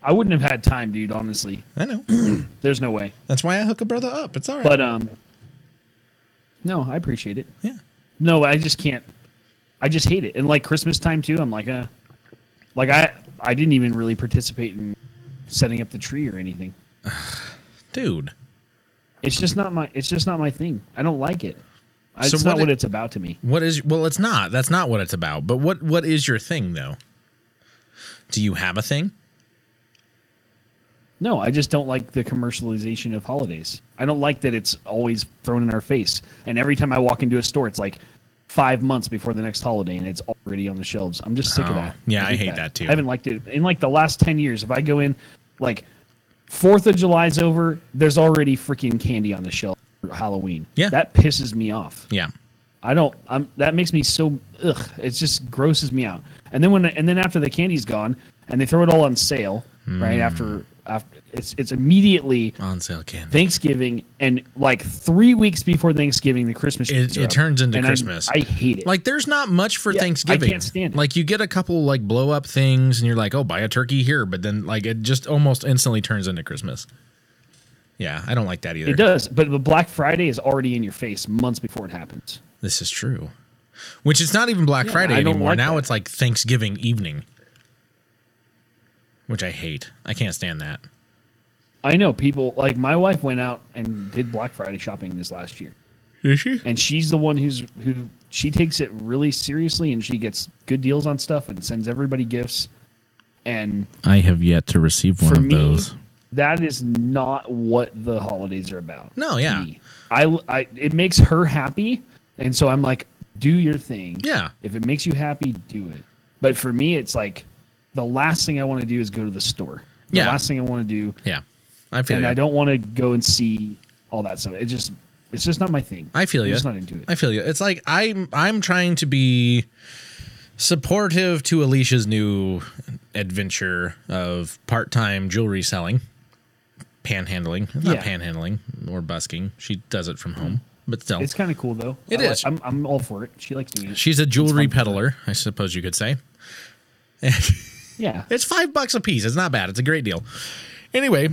I wouldn't have had time, dude, honestly. I know. There's no way. That's why I hook a brother up. It's all right. But no, I appreciate it. Yeah. No, I just can't. I just hate it. And like Christmas time too, I'm like I didn't even really participate in setting up the tree or anything. Dude. It's just not my thing. I don't like it. So It's not what it's about to me. Well, it's not. That's not what it's about. But what is your thing though? Do you have a thing? No, I just don't like the commercialization of holidays. I don't like that it's always thrown in our face. And every time I walk into a store, it's like 5 months before the next holiday and it's already on the shelves. I'm just sick of that. Yeah, I hate that too. I haven't liked it. In like the last 10 years, if I go in, like 4th of July's over, there's already freaking candy on the shelf for Halloween. Yeah. That pisses me off. Yeah. That makes me so, it just grosses me out. And then after the candy's gone and they throw it all on sale, right after it's immediately On sale candy. Thanksgiving, and like 3 weeks before Thanksgiving, the Christmas trees are It up. turns into And Christmas. I hate it. Like there's not much for Thanksgiving. I can't stand it. Like you get a couple like blow up things and you're like, oh, buy a turkey here, but then like it just almost instantly turns into Christmas. Yeah, I don't like that either. It does, but the Black Friday is already in your face months before it happens. This is true. Which it's not even Black Yeah, Friday I don't anymore. like Now that. it's like Thanksgiving evening. Which I hate. I can't stand that. I know people like my wife went out and did Black Friday shopping this last year. Is she? And she's the one who she takes it really seriously, and she gets good deals on stuff and sends everybody gifts. And I have yet to receive one for of me, those. that is not what the holidays are about. No, to yeah. me. It makes her happy, and so I'm like, do your thing. Yeah. If it makes you happy, do it. But for me, it's like the last thing I want to do is go to the store. The Yeah. last thing I want to do, Yeah. I feel and you. I don't want to go and see all that stuff. It's just not my thing. I feel I'm you. just not into it. I feel you. It's like I'm trying to be supportive to Alicia's new adventure of part-time jewelry selling, panhandling, not panhandling or busking. She does it from home, but still. It's kind of cool, though. It is. I'm all for it. She likes doing it. She's a jewelry peddler, I suppose you could say. Yeah. It's $5 a piece. It's not bad. It's a great deal. Anyway,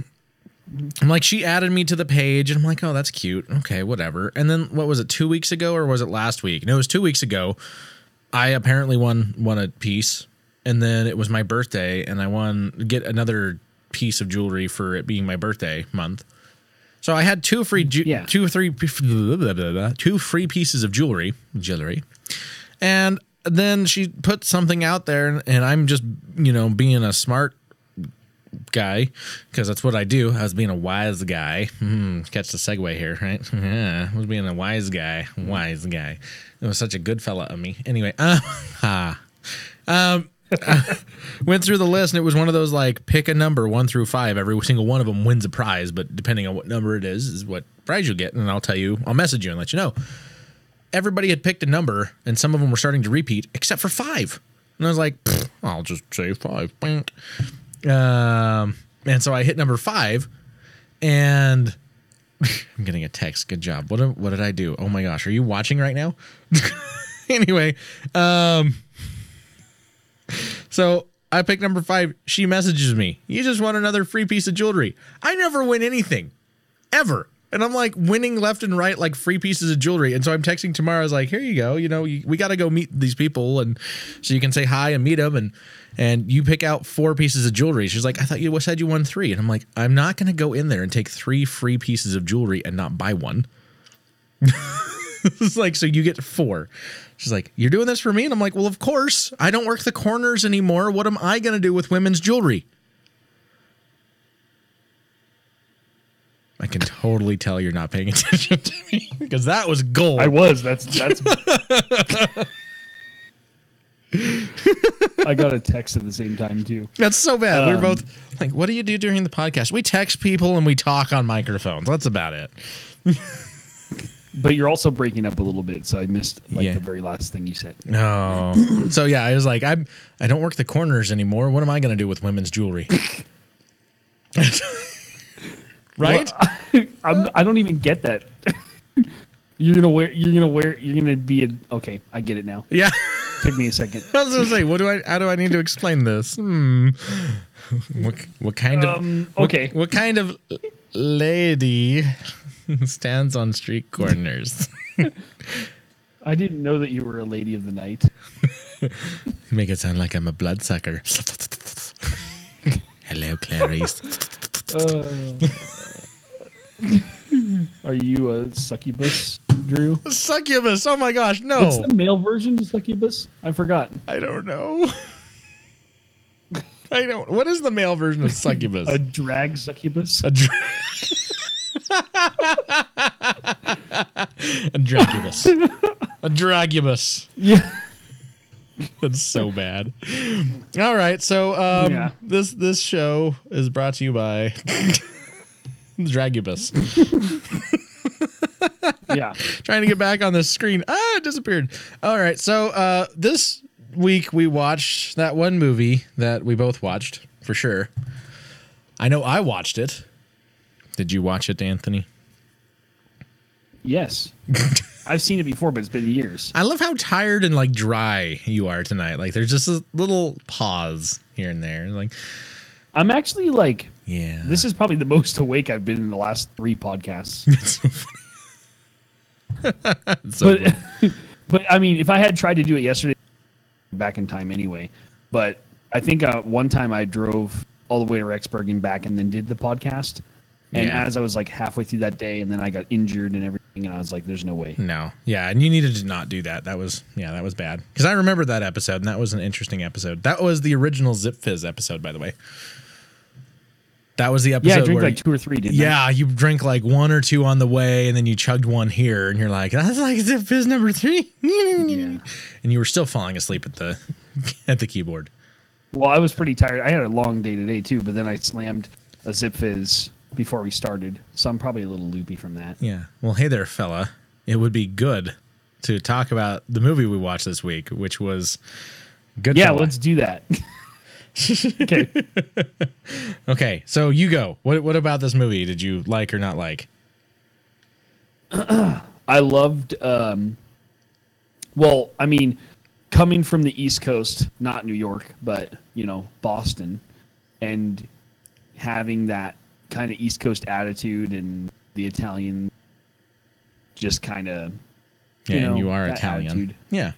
I'm like, she added me to the page, and I'm like, oh, that's cute. Okay, whatever. And then, what was it, 2 weeks ago, or was it last week? No, it was 2 weeks ago. I apparently won a piece, and then it was my birthday, and I get another piece of jewelry for it being my birthday month. So I had two free pieces of jewelry, and then she put something out there, and I'm just, being a smart guy, because that's what I do. I was being a wise guy. Catch the segue here, right? Yeah, I was being a wise guy. It was such a good fella of me. Anyway, went through the list, and it was one of those, like, pick a number 1 through 5. Every single one of them wins a prize, but depending on what number it is what prize you'll get. And I'll message you and let you know. Everybody had picked a number, and some of them were starting to repeat, except for 5. And I was like, I'll just say 5. And so I hit number 5, and I'm getting a text. Good job. What did I do? Oh my gosh. Are you watching right now? Anyway, so I picked number 5. She messages me. You just won another free piece of jewelry. I never win anything ever. And I'm like winning left and right, like free pieces of jewelry. And so I'm texting tomorrow. I was like, here you go. We got to go meet these people. And so you can say hi and meet them. And you pick out 4 pieces of jewelry. She's like, I thought you said you won 3. And I'm like, I'm not going to go in there and take 3 free pieces of jewelry and not buy one. It's like, so you get 4. She's like, you're doing this for me? And I'm like, well, of course. I don't work the corners anymore. What am I going to do with women's jewelry? I can totally tell you're not paying attention to me because that was gold. I was. That's. I got a text at the same time too. That's so bad. We're both like, what do you do during the podcast? We text people and we talk on microphones. That's about it. But you're also breaking up a little bit, so I missed the very last thing you said. No. So yeah, I was like, I don't work the corners anymore. What am I going to do with women's jewelry? Right? Well, I don't even get that. You're gonna be okay. I get it now. Yeah. Took me a second. I was gonna say, how do I need to explain this? What kind of okay? What kind of lady stands on street corners? I didn't know that you were a lady of the night. You make it sound like I'm a bloodsucker. Hello, Clarice. Are you a succubus, Drew? Succubus? Oh my gosh, no. What's the male version of succubus? I forgot. I don't know. What is the male version of succubus? A drag succubus? A dragubus. A dragubus. Yeah. That's so bad. All right, so this show is brought to you by Dragubus. Yeah. Trying to get back on the screen. It disappeared. All right, so this week we watched that one movie that we both watched, for sure. I know I watched it. Did you watch it, Anthony? Yes. I've seen it before, but it's been years. I love how tired and like dry you are tonight. Like there's just a little pause here and there. Like I'm actually like, yeah. This is probably the most awake I've been in the last 3 podcasts. It's so funny. But I mean, if I had tried to do it yesterday, back in time anyway. But I think one time I drove all the way to Rexburg and back, and then did the podcast. And as I was like halfway through that day, and then I got injured and everything, and I was like, "There's no way." No, yeah, and you needed to not do that. That was bad. Because I remember that episode, and that was an interesting episode. That was the original Zip Fizz episode, by the way. That was the episode. Yeah, I drank like 2 or 3. Didn't I? Yeah, you drank like 1 or 2 on the way, and then you chugged 1 here, and you're like, "That's like Zip Fizz number 3." Yeah. And you were still falling asleep at the keyboard. Well, I was pretty tired. I had a long day today too, but then I slammed a Zip Fizz before we started, so I'm probably a little loopy from that. Yeah. Well, hey there, fella. It would be good to talk about the movie we watched this week, which was Good. Yeah, fella. let's do that. Okay. Okay, so you go. What about this movie did you like or not like? I loved, well, I mean, coming from the East Coast, not New York, but, Boston, and having that kind of East Coast attitude and the Italian just kind of, And you are that Italian. attitude. Yeah.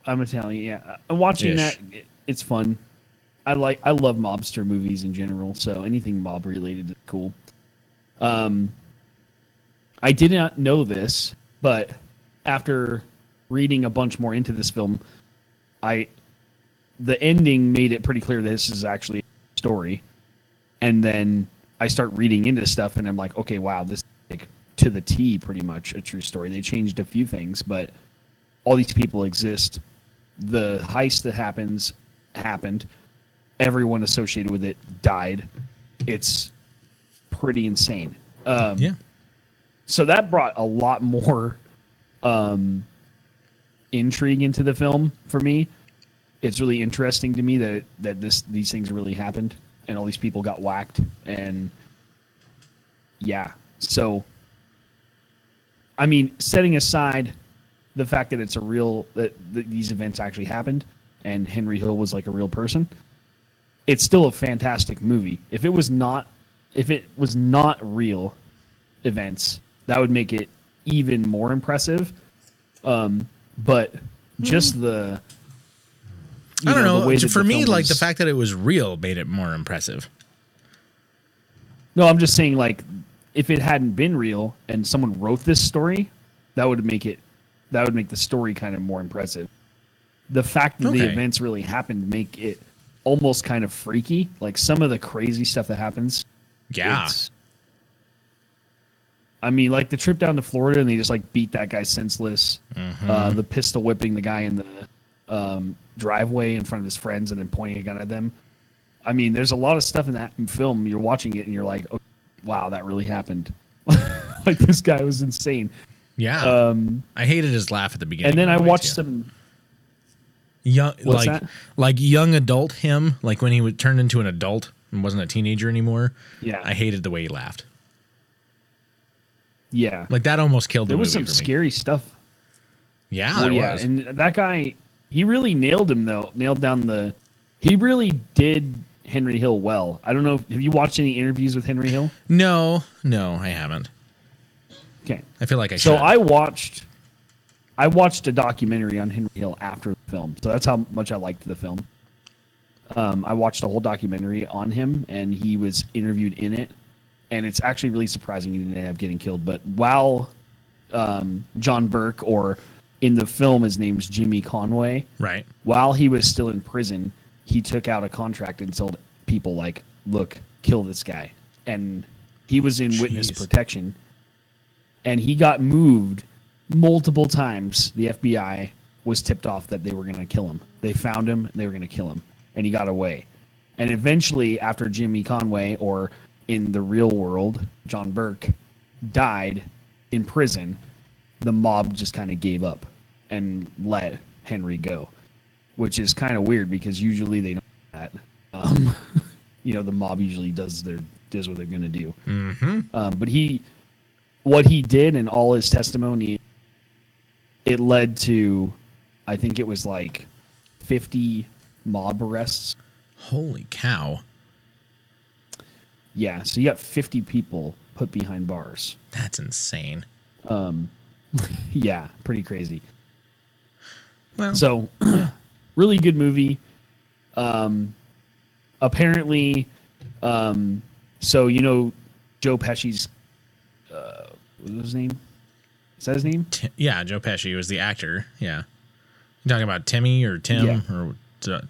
I'm Italian, yeah. Watching Ish. that, it's fun. I love mobster movies in general, so anything mob related is cool. I did not know this, but after reading a bunch more into this film, the ending made it pretty clear this is actually a story. And then I start reading into stuff, and I'm like, okay, wow, this is like to the T pretty much a true story. They changed a few things, but all these people exist. The heist that happened. Everyone associated with it died. It's pretty insane. Yeah. So that brought a lot more intrigue into the film for me. It's really interesting to me that these things really happened and all these people got whacked. And yeah, so I mean, setting aside the fact that it's that these events actually happened and Henry Hill was like a real person, it's still a fantastic movie. If it was not real events, that would make it even more impressive. But just the I don't know. the way that For the me, film like was- the fact that it was real made it more impressive. No, I'm just saying, like, if it hadn't been real and someone wrote this story, that would make the story kind of more impressive. The fact that the Okay. events really happened make it almost kind of freaky. Like some of the crazy stuff that happens. Yeah. it's- I mean, like the trip down to Florida and they just like beat that guy senseless. The pistol whipping the guy in the driveway in front of his friends and then pointing a gun at them. I mean, there's a lot of stuff in that film. You're watching it and you're like, oh, wow, that really happened. Like this guy was insane. Yeah. I hated his laugh at the beginning. And then I by the way, watched too. some. young, What's like that? like young adult him, like when he would turn into an adult and wasn't a teenager anymore. Yeah. I hated the way he laughed. Yeah. Like that almost killed the There movie was some for me. scary stuff. Yeah, Well, there yeah, was. and that guy, he really nailed him though. He really did Henry Hill well. I don't know. Have you watched any interviews with Henry Hill? No, I haven't. Okay. I feel like I should. So I watched a documentary on Henry Hill after the film. So that's how much I liked the film. I watched a whole documentary on him, and he was interviewed in it. And it's actually really surprising he didn't end up getting killed. But while John Burke, or in the film his name's Jimmy Conway, Right. while he was still in prison, he took out a contract and told people like, look, kill this guy. And he was in witness Jeez. protection. And he got moved multiple times. The FBI was tipped off that they were going to kill him. They found him and they were going to kill him. And he got away. And eventually, after Jimmy Conway, or in the real world, John Burke, died in prison, the mob just kind of gave up and let Henry go, which is kind of weird because usually they don't do that. The mob usually does what they're going to do. Mm-hmm. But what he did and all his testimony, it led to, I think it was like 50 mob arrests. Holy cow. Yeah, so you got 50 people put behind bars. That's insane. Yeah, pretty crazy. Well, So, really good movie. Apparently, so Joe Pesci's, what was his name? Is that his name? yeah, Joe Pesci was the actor. Yeah. You talking about Timmy or Tim Yeah. or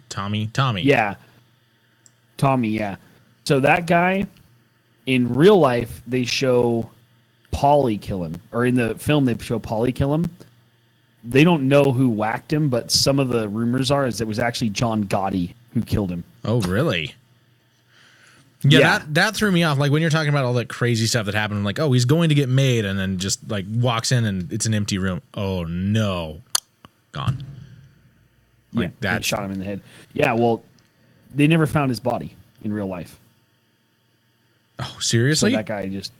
Tommy? Tommy. Yeah. Tommy, yeah. So that guy, in real life, they show Paulie kill him. Or in the film, they show Paulie kill him. They don't know who whacked him, but some of the rumors are is it was actually John Gotti who killed him. Oh, really? Yeah, Yeah. that threw me off. Like when you're talking about all that crazy stuff that happened, I'm like, oh, he's going to get made, and then just like walks in and it's an empty room. Oh no, gone. Like They that. shot him in the head. Yeah, well, they never found his body in real life. Oh, So seriously? that guy just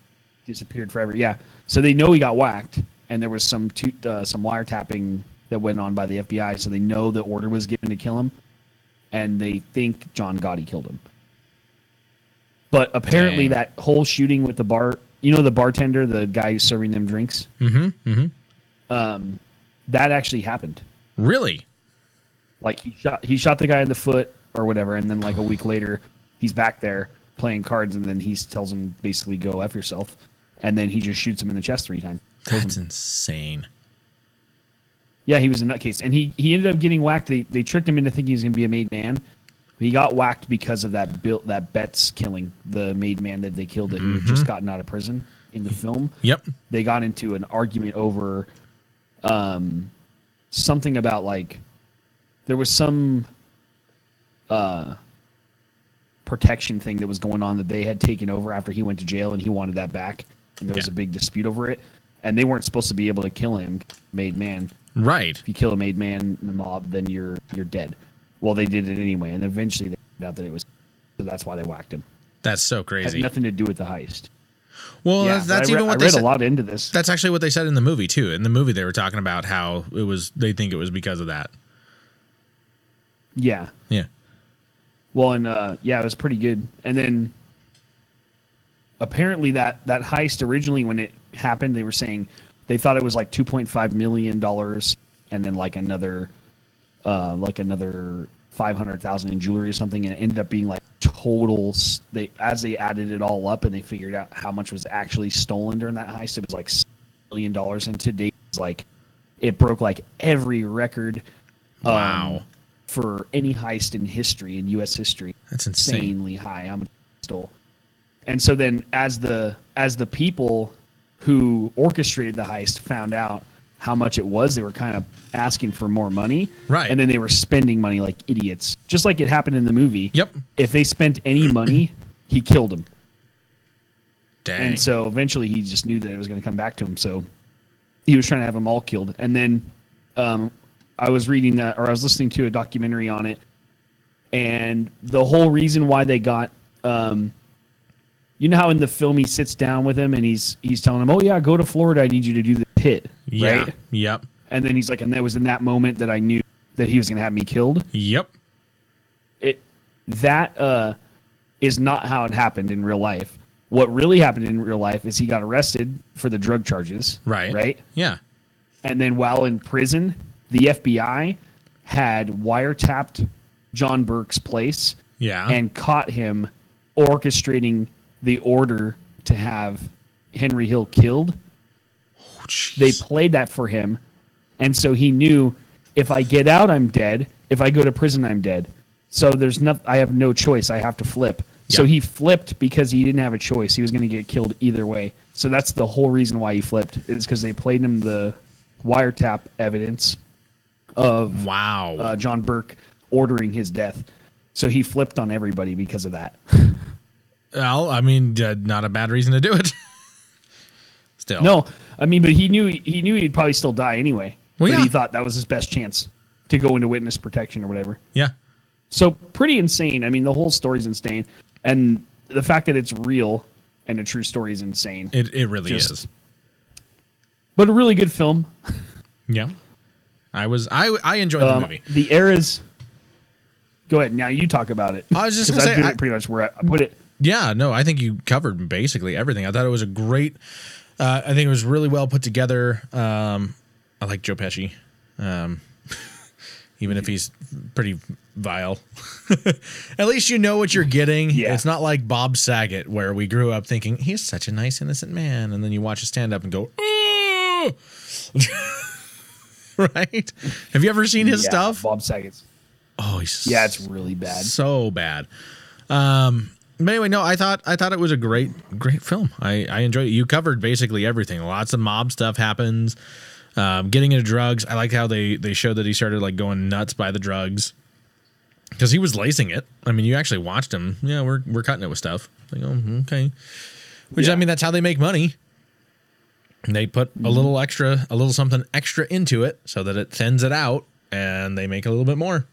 disappeared forever. Yeah. So they know he got whacked, and there was some wiretapping that went on by the FBI. So they know the order was given to kill him, and they think John Gotti killed him. But apparently, Dang. that whole shooting with the the bartender, the guy who's serving them drinks, that actually happened. Really? Like he shot the guy in the foot or whatever, and then like a week later, he's back there playing cards, and then he tells him basically go F yourself, and then he just shoots him in the chest 3 times. That's insane. Yeah, he was a nutcase, and he ended up getting whacked. They tricked him into thinking he was going to be a made man. He got whacked because of that Betts killing, the made man that they killed that who had just gotten out of prison in the film. Yep. They got into an argument over something about like there was some protection thing that was going on that they had taken over after he went to jail, and he wanted that back. And there was a big dispute over it, and they weren't supposed to be able to kill him, made man. Right. If you kill a made man in the mob, then you're dead. Well, they did it anyway, and eventually they found out that it was. So that's why they whacked him. That's so It crazy. had nothing to do with the heist. Well, Yeah, that's I even what they read said. a lot into this. That's actually what they said in the movie too. In the movie, they were talking about how it was. They think it was because of that. Yeah. Yeah. Well, and it was pretty good. And then apparently that heist originally, when it happened, they were saying they thought it was like $2.5 million, and then like another 500,000 in jewelry or something, and it ended up being like total. They added it all up, and they figured out how much was actually stolen during that heist. It was like $6 million, and today it's like it broke like every record. Wow. For any heist in history, in U.S. history. That's insane. Insanely high. How much stole? And so then, as the people who orchestrated the heist found out how much it was, they were kind of asking for more money. Right. And then they were spending money like idiots, just like it happened in the movie. Yep. If they spent any money, he killed them. Dang. And so eventually, he just knew that it was going to come back to him. So he was trying to have them all killed. And then I was reading that, or I was listening to a documentary on it, and the whole reason why they got, you know how in the film he sits down with him and he's telling him, "Oh yeah, go to Florida. I need you to do the hit." Yeah. Right? Yep. And then he's like, and that was in that moment that I knew that he was going to have me killed. Yep. That is not how it happened in real life. What really happened in real life is he got arrested for the drug charges. Right. Right. Yeah. And then while in prison, the FBI had wiretapped John Burke's place Yeah. and caught him orchestrating the order to have Henry Hill killed. Oh, jeez. They played that for him. And so he knew, if I get out, I'm dead. If I go to prison, I'm dead. So I have no choice. I have to flip. So Yeah. he flipped because he didn't have a choice. He was going to get killed either way. So that's the whole reason why he flipped, is because they played him the wiretap evidence of Wow. John Burke ordering his death. So he flipped on everybody because of that. Well, I mean, not a bad reason to do it. Still. No, I mean, but he knew he'd probably still die anyway. Well, but yeah. he thought that was his best chance to go into witness protection or whatever. Yeah. So pretty insane. I mean, the whole story's insane, and the fact that it's real and a true story is insane. It really is. But a really good film. Yeah. I enjoyed the movie. The eras. Go ahead. Now you talk about it. I was just 'Cause gonna I say, did it pretty much where I put it. Yeah, no, I think you covered basically everything. I thought it was a great. I think it was really well put together. I like Joe Pesci, even if he's pretty vile. At least you know what you're getting. Yeah. It's not like Bob Saget, where we grew up thinking he's such a nice, innocent man, and then you watch a stand up and go, "Oh!" Right? Have you ever seen his Yeah, stuff? Bob Saget's. Oh, he's Yeah, it's really bad. so bad. But anyway, no, I thought it was a great film. I enjoyed it. You covered basically everything. Lots of mob stuff happens. Getting into drugs. I like how they showed that he started like going nuts by the drugs because he was lacing it. I mean, you actually watched him. Yeah, we're cutting it with stuff. Like, oh, okay. Which I mean, that's how they make money. They put a little something extra into it so that it thins it out, and they make a little bit more.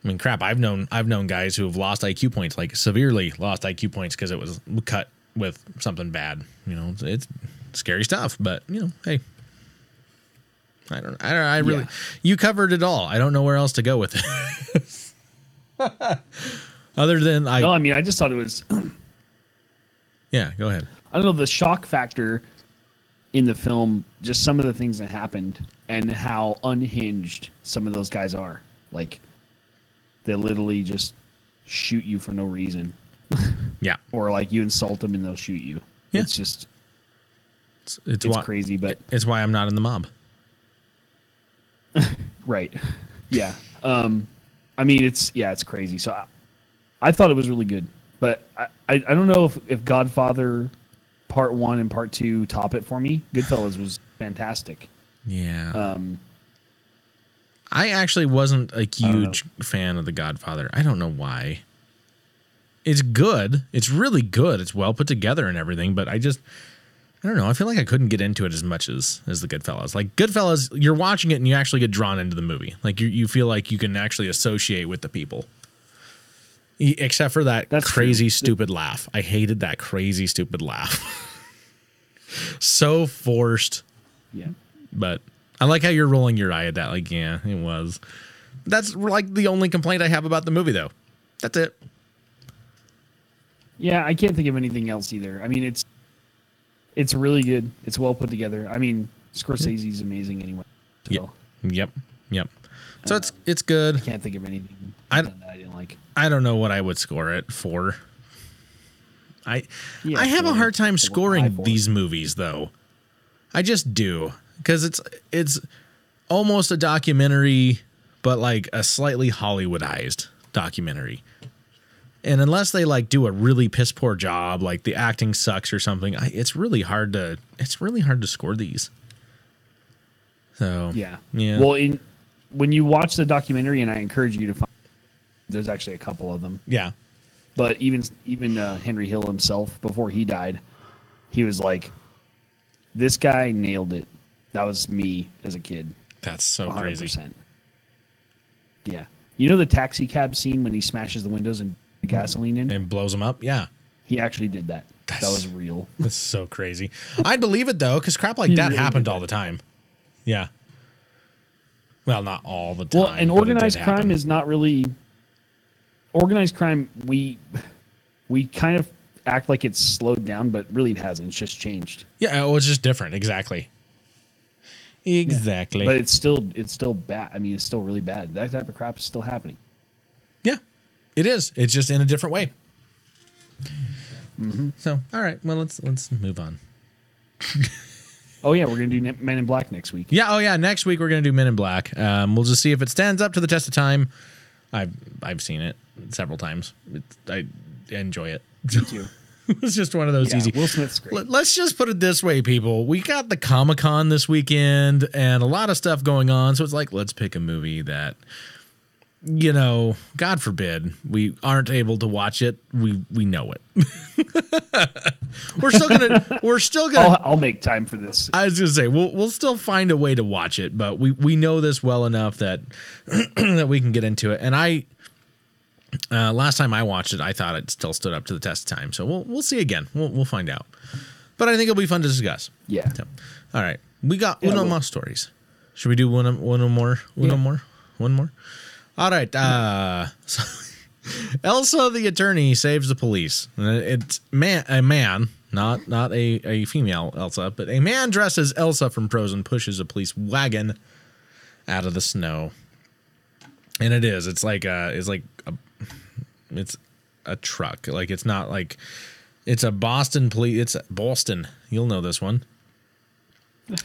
I mean, crap, I've known guys who have lost IQ points, like severely lost IQ points because it was cut with something bad. You know, it's scary stuff, but you know, hey, I really, you covered it all. I don't know where else to go with it. Other than No, I mean, I just thought it was. Yeah, go ahead. I don't know, the shock factor in the film, just some of the things that happened and how unhinged some of those guys are. Like, they literally just shoot you for no reason. Yeah. Or like you insult them and they'll shoot you. Yeah. It's just, it's crazy, but it's why I'm not in the mob. right. Yeah. I mean, it's crazy. So I thought it was really good, but I don't know if Godfather Part 1 and Part 2 top it for me. Goodfellas was fantastic. Yeah. I actually wasn't a huge fan of The Godfather. I don't know why. It's good. It's really good. It's well put together and everything, but I don't know. I feel like I couldn't get into it as much as The Goodfellas. Like Goodfellas, you're watching it and you actually get drawn into the movie. Like you feel like you can actually associate with the people. Except for that crazy, stupid laugh. I hated that crazy, stupid laugh. So forced. Yeah. But I like how you're rolling your eye at that. Like, yeah, it was. That's like the only complaint I have about the movie, though. That's it. Yeah, I can't think of anything else either. I mean, it's really good. It's well put together. I mean, Scorsese's amazing anyway. So. Yep. So it's good. I can't think of anything I that I didn't like. I don't know what I would score it for. I have a hard time high scoring four. these movies, though. I just do, because it's almost a documentary, but like a slightly Hollywoodized documentary. And unless they like do a really piss poor job, like the acting sucks or something, it's really hard to score these. So Yeah. Well, when you watch the documentary, and I encourage you to find, there's actually a couple of them. yeah. But even Henry Hill himself, before he died, he was like, "This guy nailed it. That was me as a kid." That's so crazy. Yeah. You know the taxi cab scene when he smashes the windows and the gasoline in? And blows them up. Yeah. He actually did that. That was real. That's so crazy. I believe it, though, because crap like that really happened did all the time. Yeah. Well, not all the time. Well, and but it organized did crime happen. is not really... Organized crime, we kind of act like it's slowed down, but really it hasn't. It's just changed. Yeah, it's just different. Exactly. Exactly. But it's still bad. I mean, it's still really bad. That type of crap is still happening. Yeah, it is. It's just in a different way. So, all right. Well, let's move on. Oh, yeah, we're going to do Men in Black next week. Yeah. Oh, yeah. Next week we're gonna do Men in Black. We'll just see if it stands up to the test of time. I've seen it several times. I enjoy it. Me too. It's just one of those easy. Will Smith's great. Let's just put it this way, people. We got the Comic-Con this weekend and a lot of stuff going on. So it's like, let's pick a movie that, you know, God forbid we aren't able to watch it. We know it. We're still gonna. I'll make time for this. I was gonna say we'll still find a way to watch it, but we know this well enough that that we can get into it. And last time I watched it, I thought it still stood up to the test of time. So we'll see again. We'll find out. But I think it'll be fun to discuss. Yeah. So, all right, we got Yeah, uno we'll- more stories. Should we do one more? One more. All right. So Elsa the attorney saves the police. It's a man, not a female Elsa, but a man dressed as Elsa from Frozen pushes a police wagon out of the snow. And it's a truck. Like it's not like it's a Boston police. It's Boston. You'll know this one.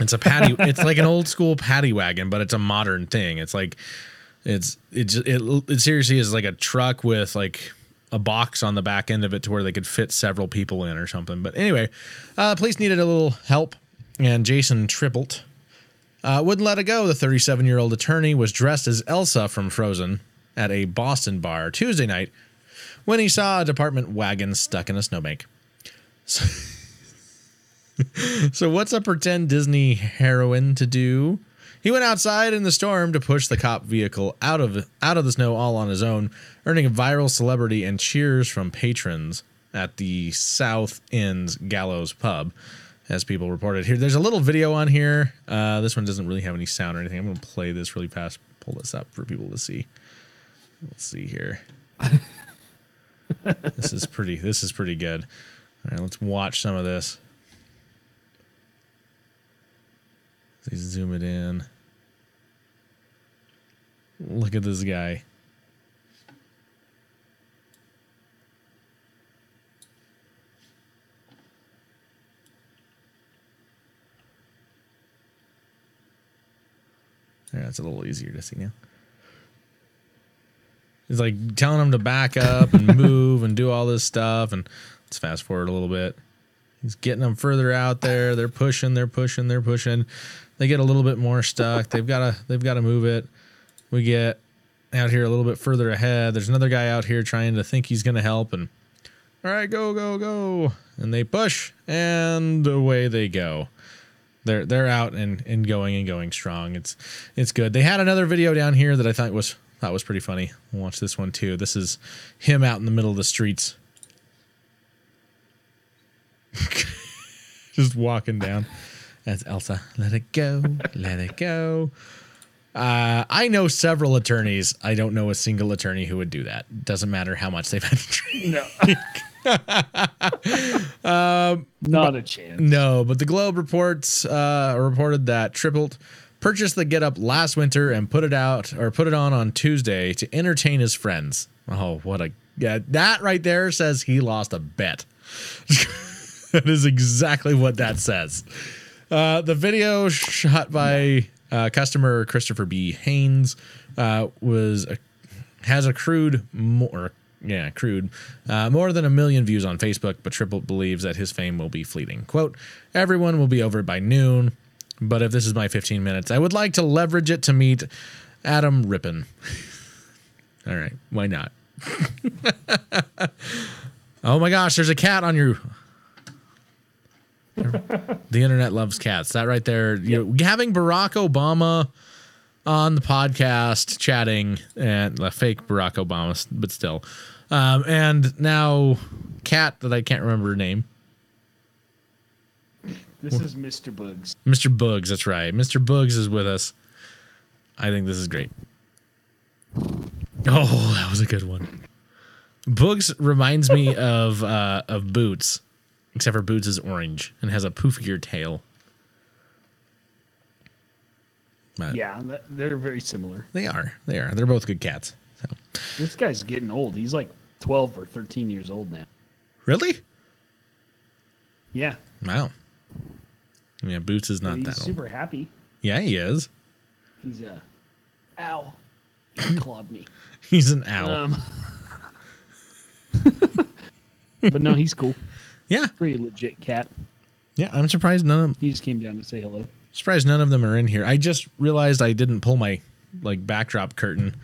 It's a paddy. It's like an old school paddy wagon, but it's a modern thing. It's like it seriously is like a truck with like a box on the back end of it to where they could fit several people in or something. But anyway, police needed a little help, and Jason Triplett wouldn't let it go. The 37-year-old attorney was dressed as Elsa from Frozen at a Boston bar Tuesday night when he saw a department wagon stuck in a snowbank. So what's a pretend Disney heroine to do? He went outside in the storm to push the cop vehicle out of the snow all on his own, earning a viral celebrity and cheers from patrons at the South End's Gallows pub, as people reported here. There's a little video on here. This one doesn't really have any sound or anything. I'm going to play this really fast, pull this up for people to see. Let's see here. This is pretty good. All right, let's watch some of this. Let's zoom it in. Look at this guy. Yeah, it's a little easier to see now. He's like telling them to back up and move and do all this stuff. And let's fast forward a little bit. He's getting them further out there. They're pushing. They get a little bit more stuck. They've got to move it. We get out here a little bit further ahead. There's another guy out here trying to think he's going to help. And all right, go. And they push and away they go. They're out and going strong. It's good. They had another video down here that I thought was pretty funny. We'll watch this one too. This is him out in the middle of the streets. Just walking down. That's Elsa. Let it go. Let it go. I know several attorneys. I don't know a single attorney who would do that. Doesn't matter how much they've had to train. No. Not a chance. No, but the Globe reported that Triplett purchased the getup last winter and put it on Tuesday to entertain his friends. Oh, that right there says he lost a bet. That is exactly what that says. The video shot by customer Christopher B. Haynes has accrued more than 1 million views on Facebook, but Triplett believes that his fame will be fleeting. Quote, everyone will be over it by noon, but if this is my 15 minutes, I would like to leverage it to meet Adam Rippon. All right, why not? Oh my gosh, there's a cat on your... The internet loves cats. That right there, you know, having Barack Obama on the podcast chatting, and a fake Barack Obama, but still. And now cat that I can't remember her name. This is Mr. Buggs. Mr. Buggs, that's right. Mr. Buggs is with us. I think this is great. Oh, that was a good one. Buggs reminds me of Boots. Except for Boots is orange and has a poofier tail. But yeah, they're very similar. They are. They're both good cats. So. This guy's getting old. He's like 12 or 13 years old now. Really? Yeah. Wow. Yeah, Boots is not that old. He's super happy. Yeah, he is. He's ow. He clawed me. He's an owl. But no, he's cool. Yeah. Pretty legit cat. Yeah, I'm surprised none of them. He just came down to say hello. Surprised none of them are in here. I just realized I didn't pull my backdrop curtain.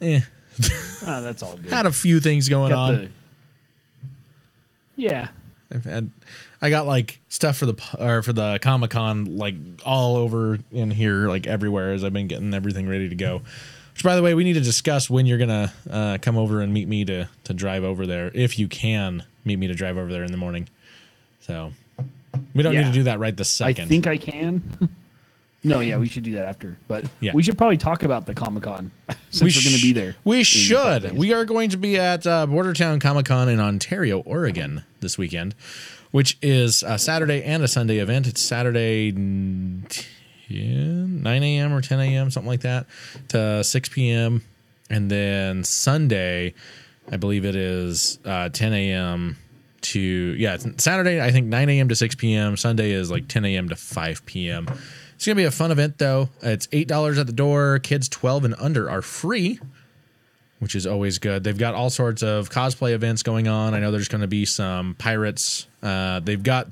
That's all good. Had a few things going on. Yeah. I got stuff for the Comic-Con all over in here, everywhere, as I've been getting everything ready to go. Which, by the way, we need to discuss when you're gonna come over and meet me to drive over there, if you can meet me to drive over there in the morning. So we don't need to do that right this second. I think I can. No, yeah, we should do that after. But yeah. We should probably talk about the Comic-Con since we're going to be there. We should. We are going to be at Bordertown Comic-Con in Ontario, Oregon this weekend, which is a Saturday and a Sunday event. It's Saturday 9 a.m. or 10 a.m., something like that, to 6 p.m. And then Sunday, I believe it is 10 a.m. to, Saturday, I think 9 a.m. to 6 p.m. Sunday is 10 a.m. to 5 p.m. It's going to be a fun event, though. It's $8 at the door. Kids 12 and under are free, which is always good. They've got all sorts of cosplay events going on. I know there's going to be some pirates. They've got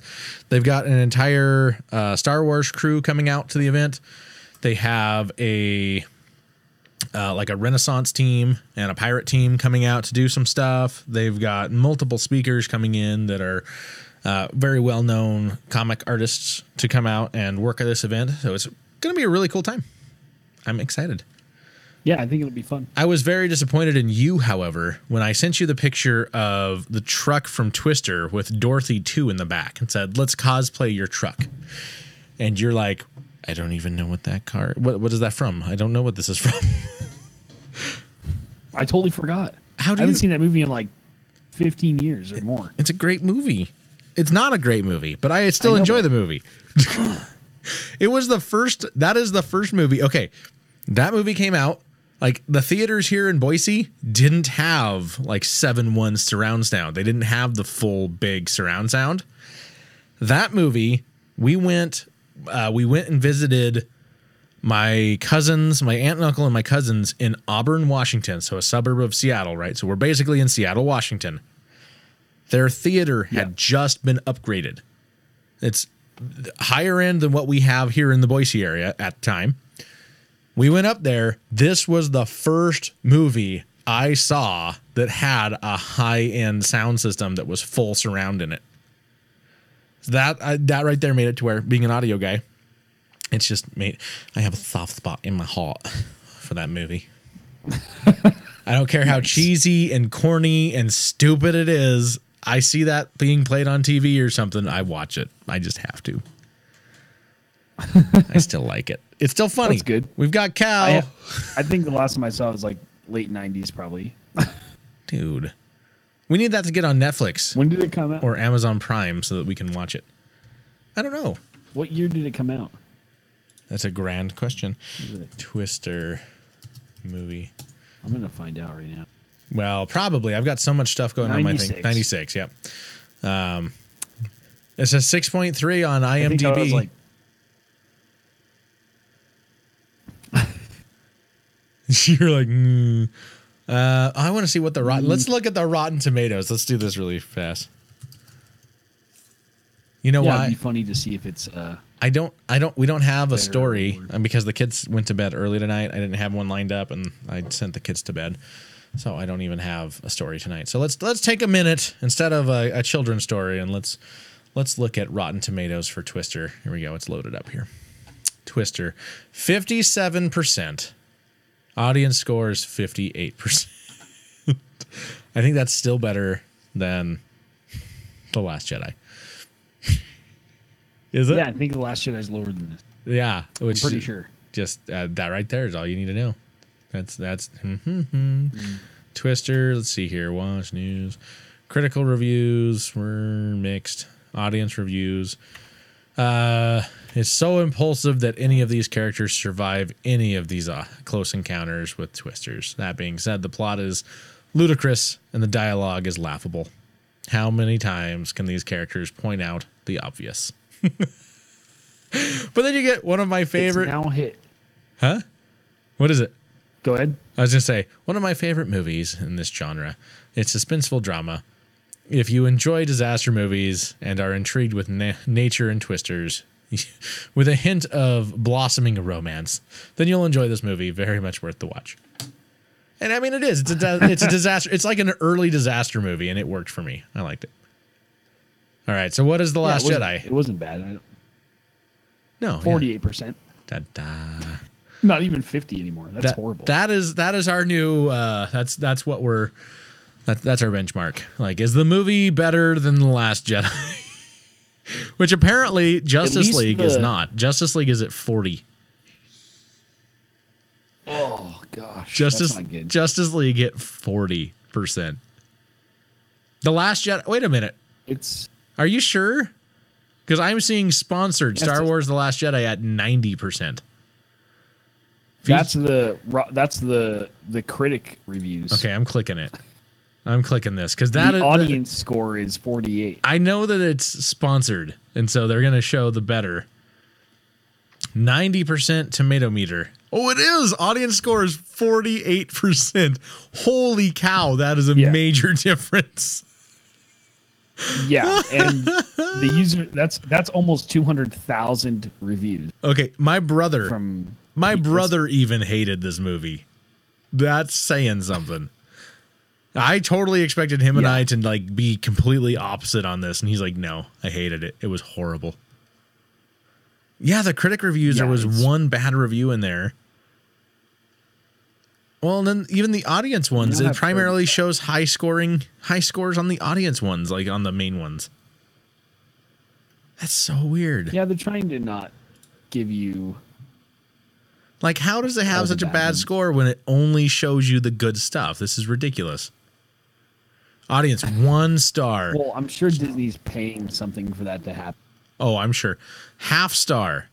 an entire Star Wars crew coming out to the event. They have a Renaissance team and a pirate team coming out to do some stuff. They've got multiple speakers coming in that are very well-known comic artists to come out and work at this event. So it's going to be a really cool time. I'm excited. Yeah, I think it'll be fun. I was very disappointed in you, however, when I sent you the picture of the truck from Twister with Dorothy 2 in the back and said, let's cosplay your truck. And you're like, I don't even know what that car... What is that from? I don't know what this is from. I totally forgot. I haven't seen that movie in like 15 years or more. It's a great movie. It's not a great movie, but I still enjoy the movie. It was the first... That is the first movie. Okay, that movie came out. Like, the theaters here in Boise didn't have, like, 7.1 surround sound. They didn't have the full big surround sound. That movie, we went and visited my cousins, my aunt and uncle and my cousins in Auburn, Washington, so a suburb of Seattle, right? So we're basically in Seattle, Washington. Their theater had just been upgraded. It's higher end than what we have here in the Boise area at the time. We went up there. This was the first movie I saw that had a high-end sound system that was full surround in it. So that right there made it to where, being an audio guy, it's just made... I have a soft spot in my heart for that movie. I don't care how cheesy and corny and stupid it is. I see that being played on TV or something, I watch it. I just have to. I still like it. It's still funny. That's good. We've got Cal. I think the last time I saw it was like late 90s probably. Dude. We need that to get on Netflix. When did it come out? Or Amazon Prime so that we can watch it. I don't know. What year did it come out? That's a grand question. Twister movie. I'm going to find out right now. Well, probably. I've got so much stuff going on my thing. 96, yep. It's a 6.3 on IMDb. I think I was like, you're like, I want to see what the rotten. Let's look at the Rotten Tomatoes. Let's do this really fast. You know why? It'd be funny to see if it's. We don't have a story because the kids went to bed early tonight. I didn't have one lined up, and I sent the kids to bed, so I don't even have a story tonight. So let's take a minute instead of a children's story, and let's look at Rotten Tomatoes for Twister. Here we go. It's loaded up here. Twister, 57%. Audience scores 58%. I think that's still better than The Last Jedi. Is it? Yeah, I think The Last Jedi is lower than this. Yeah, I'm pretty sure. Just that right there is all you need to know. That's Twister. Let's see here. Watch news. Critical reviews were mixed. Audience reviews. It's so impulsive that any of these characters survive any of these close encounters with Twisters. That being said, the plot is ludicrous and the dialogue is laughable. How many times can these characters point out the obvious? But then you get one of my favorite... It's now hit. Huh? What is it? Go ahead. I was going to say, one of my favorite movies in this genre. It's suspenseful drama. If you enjoy disaster movies and are intrigued with nature and twisters, with a hint of blossoming romance, then you'll enjoy this movie. Very much worth the watch. And I mean, it is. It's a disaster. It's like an early disaster movie, and it worked for me. I liked it. All right. So what is The Last Jedi? It wasn't bad. No. 48%. Not even 50 anymore. That's horrible. That is our new. That's what we're. That's our benchmark. Like, is the movie better than The Last Jedi? Which apparently Justice League is not. Justice League is at 40. Oh gosh, Justice that's not good. Justice League hit 40%. The Last Jedi. Wait a minute. Are you sure? Because I'm seeing sponsored Star Wars: The Last Jedi at 90%. That's the critic reviews. Okay, I'm clicking it. I'm clicking this because the audience score is 48. I know that it's sponsored, and so they're going to show the better. 90% tomato meter. Oh, it is. Audience score is 48%. Holy cow, that is a major difference. Yeah, and the user that's almost 200,000 reviews. Okay, my brother even hated this movie. That's saying something. I totally expected him and I to like be completely opposite on this, and he's like, "No, I hated it. It was horrible." Yeah, the critic reviews, Yeah, there was it's- one bad review in there. Well, and then even the audience ones, Yeah, it I've primarily shows high scores on the audience ones, like on the main ones. That's so weird. Yeah, they're trying to not give you. Like, how does it All have the such a bad bad ones. score when it only shows you the good stuff? This is ridiculous. Audience, 1 star. Well, I'm sure Disney's paying something for that to happen. Oh, I'm sure. Half star.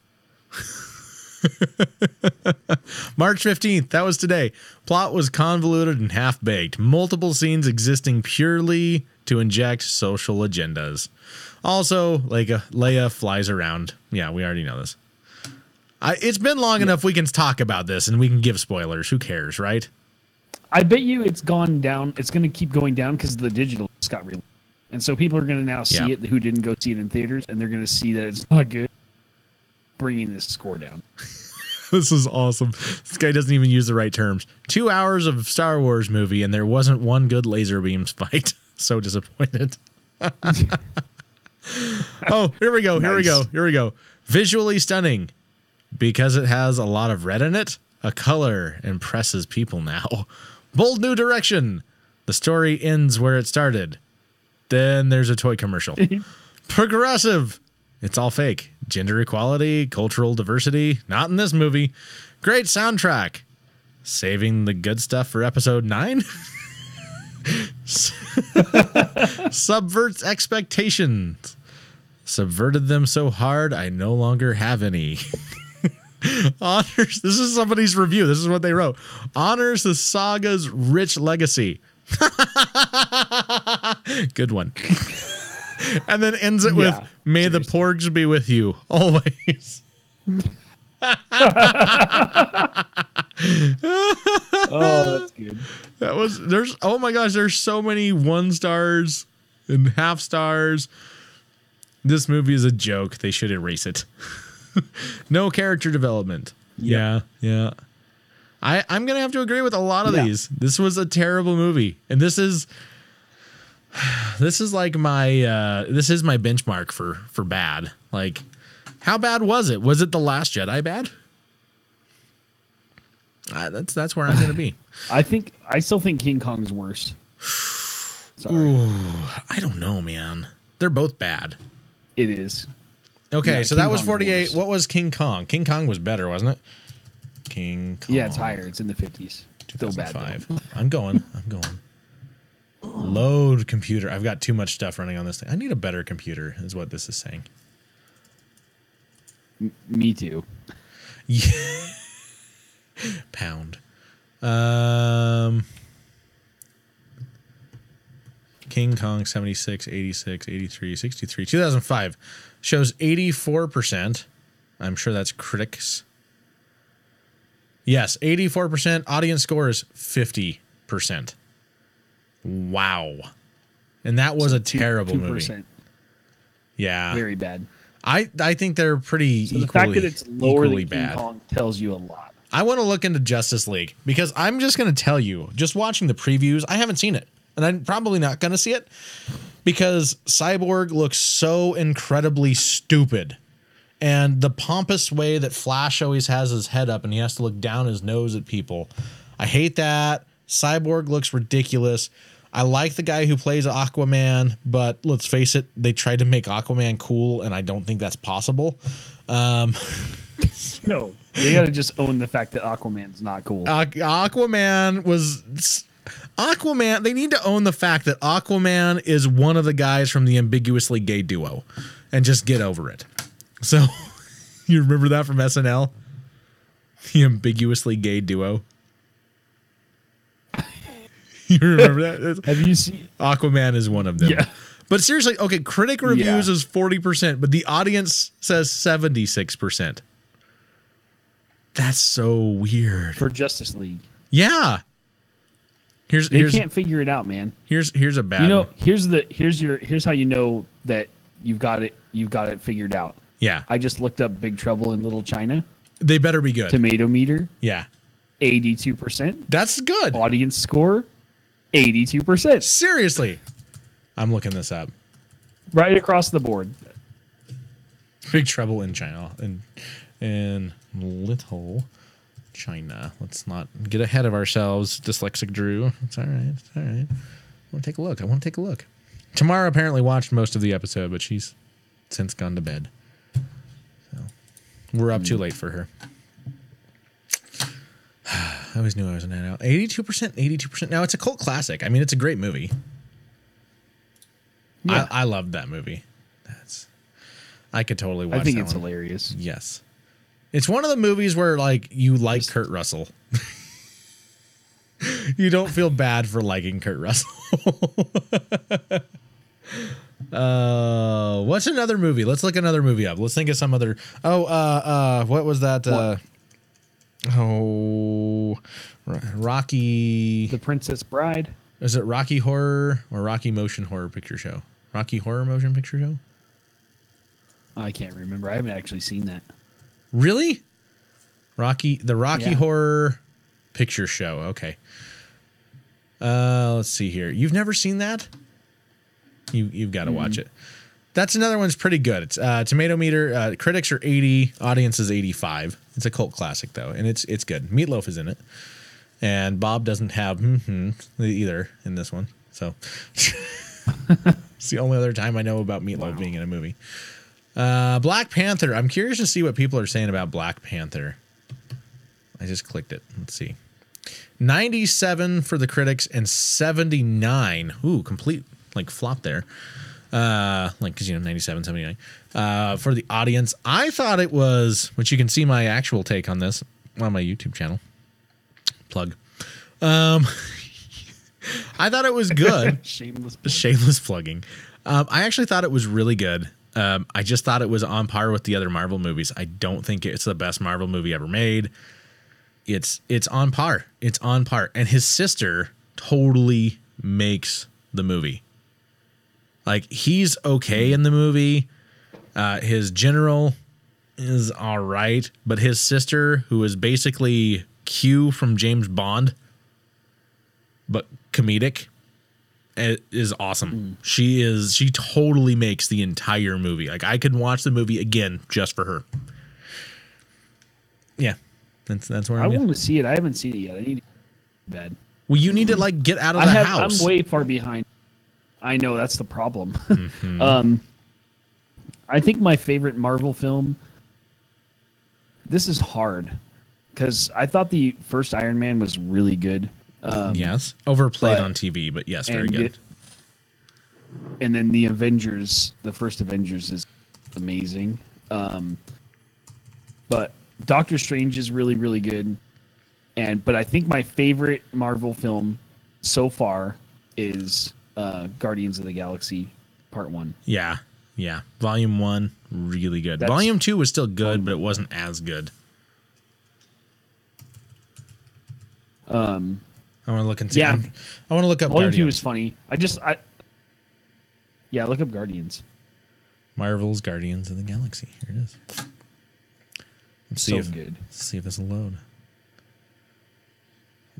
March 15th, that was today. Plot was convoluted and half-baked. Multiple scenes existing purely to inject social agendas. Also, Leia flies around. Yeah, we already know this. It's been long enough we can talk about this and we can give spoilers. Who cares, right? I bet you it's gone down. It's going to keep going down because the digital just got released. And so people are going to now see it who didn't go see it in theaters, and they're going to see that it's not good, bringing this score down. This is awesome. This guy doesn't even use the right terms. 2 hours of Star Wars movie, and there wasn't one good laser beams fight. So disappointed. Oh, here we go. Here we go. Visually stunning. Because it has a lot of red in it, a color impresses people now. Bold new direction. The story ends where it started. Then there's a toy commercial. Progressive. It's all fake. Gender equality, cultural diversity, not in this movie. Great soundtrack. Saving the good stuff for episode 9. Subverts expectations. Subverted them so hard I no longer have any. Honors. This is somebody's review. This is what they wrote. Honors the saga's rich legacy. Good one. And then ends it with, may the porgs be with you always. Oh, that's good. Oh my gosh, there's so many 1 stars and half stars. This movie is a joke. They should erase it. No character development. Yep. Yeah. I'm going to have to agree with a lot of these. This was a terrible movie. And this is like my this is my benchmark for bad. Like, how bad was it? Was it The Last Jedi bad? That's where I'm going to be. I still think King Kong's worse. Sorry. Ooh, I don't know, man. They're both bad. It is. Okay, Yeah, so King that was Kong's 48. worse. What was King Kong? King Kong was better, wasn't it? King Kong. Yeah, it's higher. It's in the 50s. Still bad. 2005. though. I'm going. Load computer. I've got too much stuff running on this thing. I need a better computer, is what this is saying. Me too. Yeah. Pound. King Kong 76, 86, 83, 63, 2005 shows 84%. I'm sure that's critics. Yes, 84%. Audience score is 50%. Wow. And that was a terrible 2%. movie. Yeah. Very bad. I think they're pretty So the fact equally, that it's lower equally than King bad. Kong tells you a lot. I want to look into Justice League because I'm just going to tell you, just watching the previews, I haven't seen it. And I'm probably not going to see it because Cyborg looks so incredibly stupid. And the pompous way that Flash always has his head up and he has to look down his nose at people. I hate that. Cyborg looks ridiculous. I like the guy who plays Aquaman, but let's face it, they tried to make Aquaman cool, and I don't think that's possible. No, you got to just own the fact that Aquaman's not cool. Aquaman, they need to own the fact that Aquaman is one of the guys from the ambiguously gay duo and just get over it. So, you remember that from SNL? The ambiguously gay duo? You remember that? Have you seen? Aquaman is one of them. Yeah. But seriously, okay, critic reviews Yeah. is 40%, but the audience says 76%. That's so weird. For Justice League. Yeah. Here's They can't figure it out, man. here's a bad You know, one. here's how you know that you've got it figured out. Yeah. I just looked up Big Trouble in Little China. They better be good. Tomato meter, Yeah. 82%. That's good. Audience score, 82%. Seriously. I'm looking this up. Right across the board. Big Trouble in China. In Little China. Let's not get ahead of ourselves, dyslexic Drew. It's all right. It's all right. I want to take a look. Tamara apparently watched most of the episode, but she's since gone to bed. So we're up too late for her. I always knew I was an out. 82%. Now, it's a cult classic. I mean, it's a great movie. Yeah. I loved that movie. I could totally watch that. I think it's hilarious. Yes. It's one of the movies where, like, you like Kurt Russell. You don't feel bad for liking Kurt Russell. What's another movie? Let's look another movie up. Let's think of some other. What was that? Rocky. The Princess Bride. Is it Rocky Horror or Rocky Motion Horror Picture Show? Rocky Horror Motion Picture Show? I can't remember. I haven't actually seen that. Really? Rocky Horror Picture Show. Okay. Let's see here. You've never seen that? You've got to watch it. That's another one's pretty good. It's tomato meter. Critics are 80, audience is 85. It's a cult classic though, and it's good. Meatloaf is in it, and Bob doesn't have either in this one. So it's the only other time I know about Meatloaf being in a movie. Black Panther. I'm curious to see what people are saying about Black Panther. I just clicked it. Let's see. 97 for the critics and 79. Ooh, complete like flop there. Because 97, 79 for the audience. I thought it was, which you can see my actual take on this on my YouTube channel. Plug. I thought it was good. Shameless plugging. I actually thought it was really good. I just thought it was on par with the other Marvel movies. I don't think it's the best Marvel movie ever made. It's on par. It's on par. And his sister totally makes the movie. Like, he's okay in the movie. His general is all right. But his sister, who is basically Q from James Bond, but comedic, is awesome. She totally makes the entire movie. Like, I could watch the movie again just for her. Yeah. That's where I want to see it. I haven't seen it yet. I need to bed. Well, you need to like get out of the house. I'm way far behind. I know that's the problem. I think my favorite Marvel film. This is hard because I thought the first Iron Man was really good. Yes, overplayed on TV, but yes, very good. And then the Avengers, the first Avengers, is amazing. But Doctor Strange is really, really good. But I think my favorite Marvel film so far is Guardians of the Galaxy Part 1. Yeah. Volume 1, really good. Volume 2 was still good, but it wasn't as good. I want to look and see. Yeah. I want to look up Volume Guardians. 2 is funny. Look up Guardians. Marvel's Guardians of the Galaxy. Here it is. Let's see if this will load.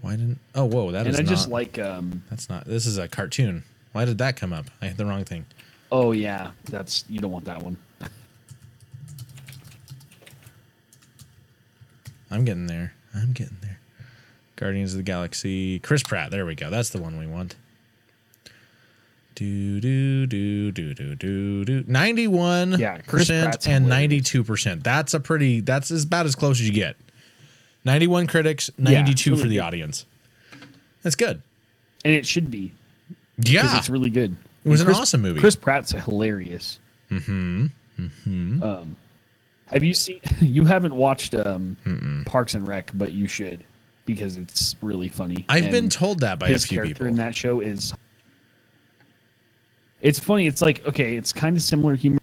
Why didn't? Oh, whoa! That is not. And I just like. That's not. This is a cartoon. Why did that come up? I hit the wrong thing. Oh yeah, you don't want that one. I'm getting there. Guardians of the Galaxy. Chris Pratt. There we go. That's the one we want. 91% and 92%. That's about as close as you get. 91 critics, 92 really for the audience. That's good. And it should be. Yeah. Because it's really good. It was an awesome movie. Chris Pratt's hilarious. Have you seen, you haven't watched Parks and Rec, but you should, because it's really funny. I've been told that by a few people. His character in that show is, it's funny. It's like, okay, it's kind of similar humor,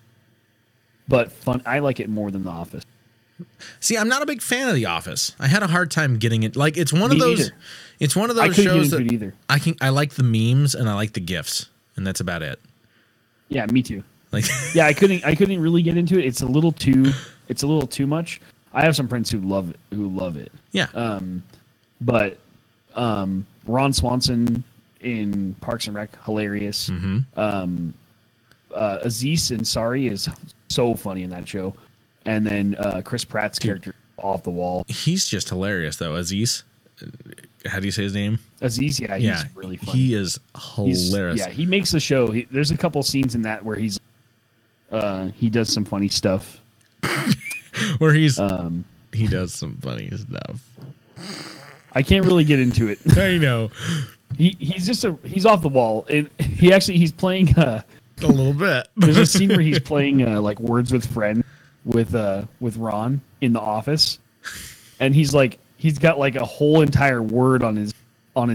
but fun. I like it more than The Office. See, I'm not a big fan of The Office. I had a hard time getting it. Like, it's one of those. Either. It's one of those shows that either. I like the memes and I like the GIFs, and that's about it. Yeah, me too. Like, yeah, I couldn't really get into it. It's a little too much. I have some friends who love it. Yeah. But Ron Swanson in Parks and Rec, hilarious. Aziz Ansari is so funny in that show. And then Chris Pratt's character off the wall. He's just hilarious though. Aziz, how do you say his name? Aziz, yeah, he's really funny. He is hilarious. He makes the show. There's a couple scenes in that where he does some funny stuff. Where he does some funny stuff. I can't really get into it. I know. He's off the wall. He's playing a little bit. There's a scene where he's playing like Words with Friend with Ron in the office, and he's got like a whole entire word on his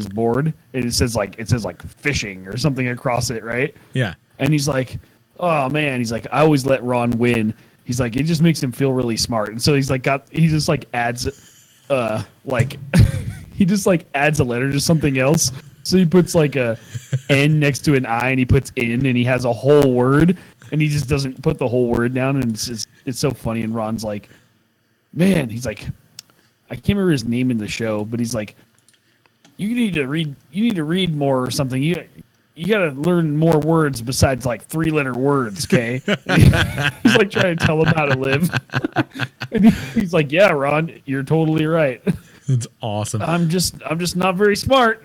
board, and it says like fishing or something across it, right? Yeah. And he's like, oh man, he's like, I always let Ron win. He's like, it just makes him feel really smart, and so he just adds he just adds a letter to something else. So he puts like a N next to an I, and he puts in, and he has a whole word, and he just doesn't put the whole word down, and it's so funny. And Ron's like, man, he's like, I can't remember his name in the show, but he's like, you need to read more or something. You got to learn more words besides like 3-letter words, okay? He's like trying to tell him how to live. And he's like, yeah, Ron, you're totally right. It's awesome. I'm just not very smart.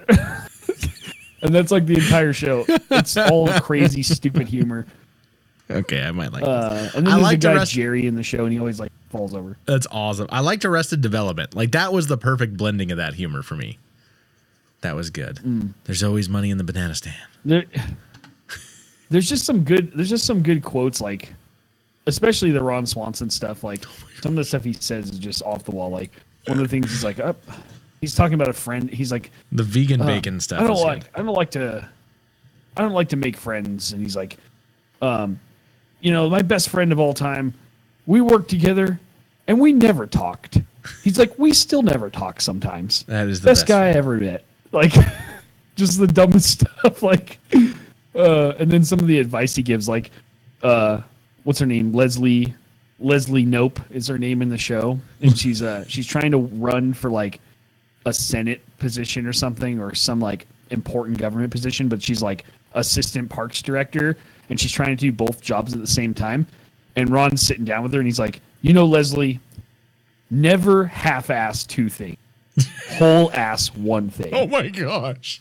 And that's like the entire show. It's all crazy, stupid humor. Okay, I might like this. And then there's a guy, Jerry, in the show, and he always like falls over. That's awesome. I liked Arrested Development. Like that was the perfect blending of that humor for me. That was good. There's always money in the banana stand. There's just some good quotes, like especially the Ron Swanson stuff. Like some of the stuff he says is just off the wall. Like one of the things he's like, he's talking about a friend. He's like, the vegan bacon stuff. I don't like to make friends. And he's like, my best friend of all time, we worked together and we never talked. He's like, we still never talk sometimes. That is the best guy I ever met. Like, just the dumbest stuff. Like, and then some of the advice he gives, like, what's her name? Leslie Nope is her name in the show, and she's trying to run for like a Senate position or something, or some like important government position, but she's like assistant parks director, and she's trying to do both jobs at the same time. And Ron's sitting down with her, and he's like, Leslie, never half-ass 2 things, whole ass 1 thing. Oh my gosh,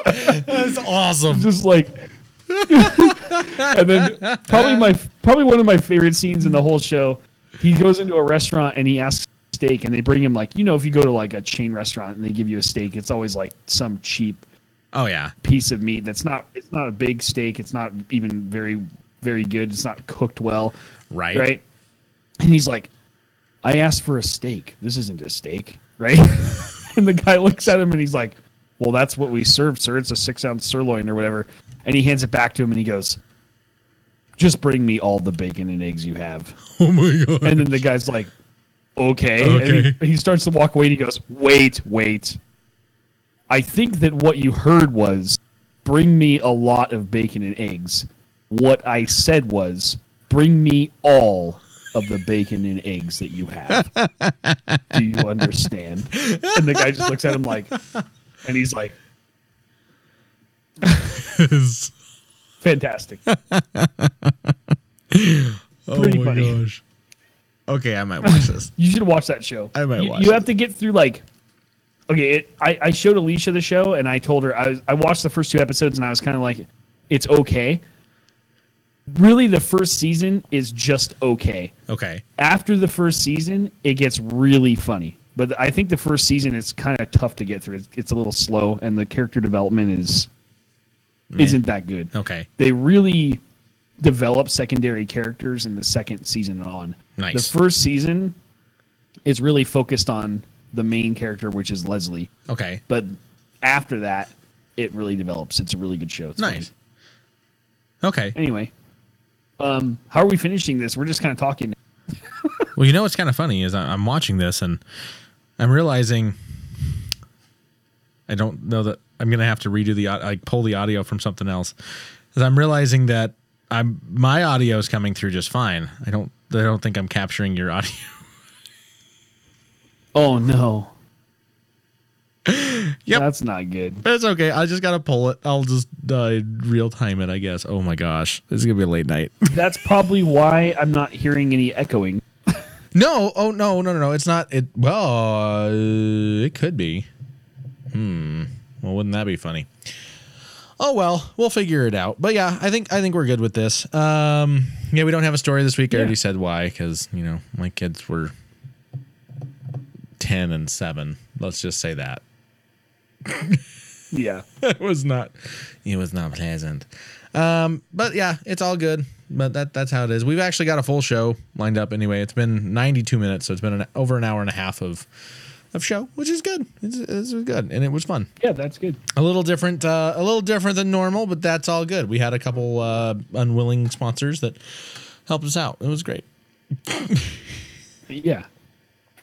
that's awesome. Just like. And then probably one of my favorite scenes in the whole show, he goes into a restaurant and he asks for steak, and they bring him like, if you go to like a chain restaurant and they give you a steak, it's always like some cheap piece of meat it's not a big steak, it's not even very, very good, it's not cooked well, right? And he's like, I asked for a steak, this isn't a steak, right? And the guy looks at him and he's like, well, that's what we served, sir, it's a 6-ounce sirloin or whatever. And he hands it back to him, and he goes, just bring me all the bacon and eggs you have. Oh, my God. And then the guy's like, okay. And he starts to walk away, and he goes, wait. I think that what you heard was, bring me a lot of bacon and eggs. What I said was, bring me all of the bacon and eggs that you have. Do you understand? And the guy just looks at him like, and he's like, fantastic. Pretty funny. Gosh. Okay, I might watch this. You should watch that show. I might watch it. You have to get through like, okay, I showed Alicia the show, and I told her, I watched the first 2 episodes, and I was kind of like, it's okay. Really, the first season is just okay. Okay. After the first season, it gets really funny. But I think the first season is kind of tough to get through. It's a little slow, and the character development isn't that good. Okay. They really develop secondary characters in the second season on. Nice. The first season is really focused on the main character, which is Leslie. Okay. But after that, it really develops. It's a really good show. It's nice. Funny. Okay. Anyway, how are we finishing this? We're just kind of talking. Well, what's kind of funny is I'm watching this and I'm realizing I don't know that I'm going to have to redo pull the audio from something else. Because I'm realizing that my audio is coming through just fine. I don't think I'm capturing your audio. Oh no. Yep. That's not good. It's okay. I just got to pull it. I'll just real time it, I guess. Oh my gosh. This is going to be a late night. That's probably why I'm not hearing any echoing. No. Oh, no. It's not. It could be. Well, wouldn't that be funny? Oh, well, we'll figure it out. But yeah, I think we're good with this. Yeah, we don't have a story this week. I already said why, because, my kids were 10 and 7. Let's just say that. Yeah. It was not pleasant. But yeah, it's all good. But that's how it is. We've actually got a full show lined up anyway. It's been 92 minutes, so it's been over an hour and a half of show, which is good. It's good, and it was fun. Yeah, that's good. A little different than normal, but that's all good. We had a couple unwilling sponsors that helped us out. It was great. Yeah.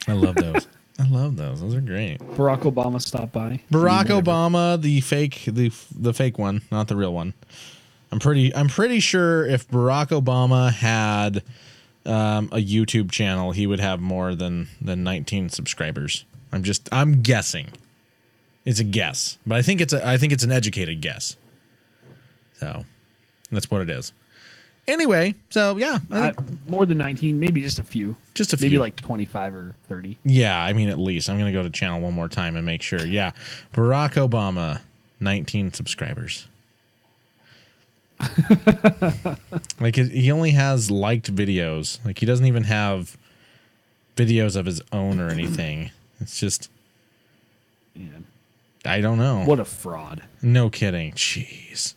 I love those. Those are great. Barack Obama stopped by. Barack Obama, the fake one, not the real one. I'm pretty sure if Barack Obama had a YouTube channel, he would have more than 19 subscribers. I'm guessing. It's a guess, but I think it's an educated guess. So that's what it is. Anyway, so yeah, more than 19, maybe just a few. Maybe like 25 or 30. Yeah, I mean at least. I'm gonna go to channel one more time and make sure. Yeah, Barack Obama, 19 subscribers. Like he only has liked videos. Like he doesn't even have videos of his own or anything. It's just, I don't know. What a fraud! No kidding. Jeez,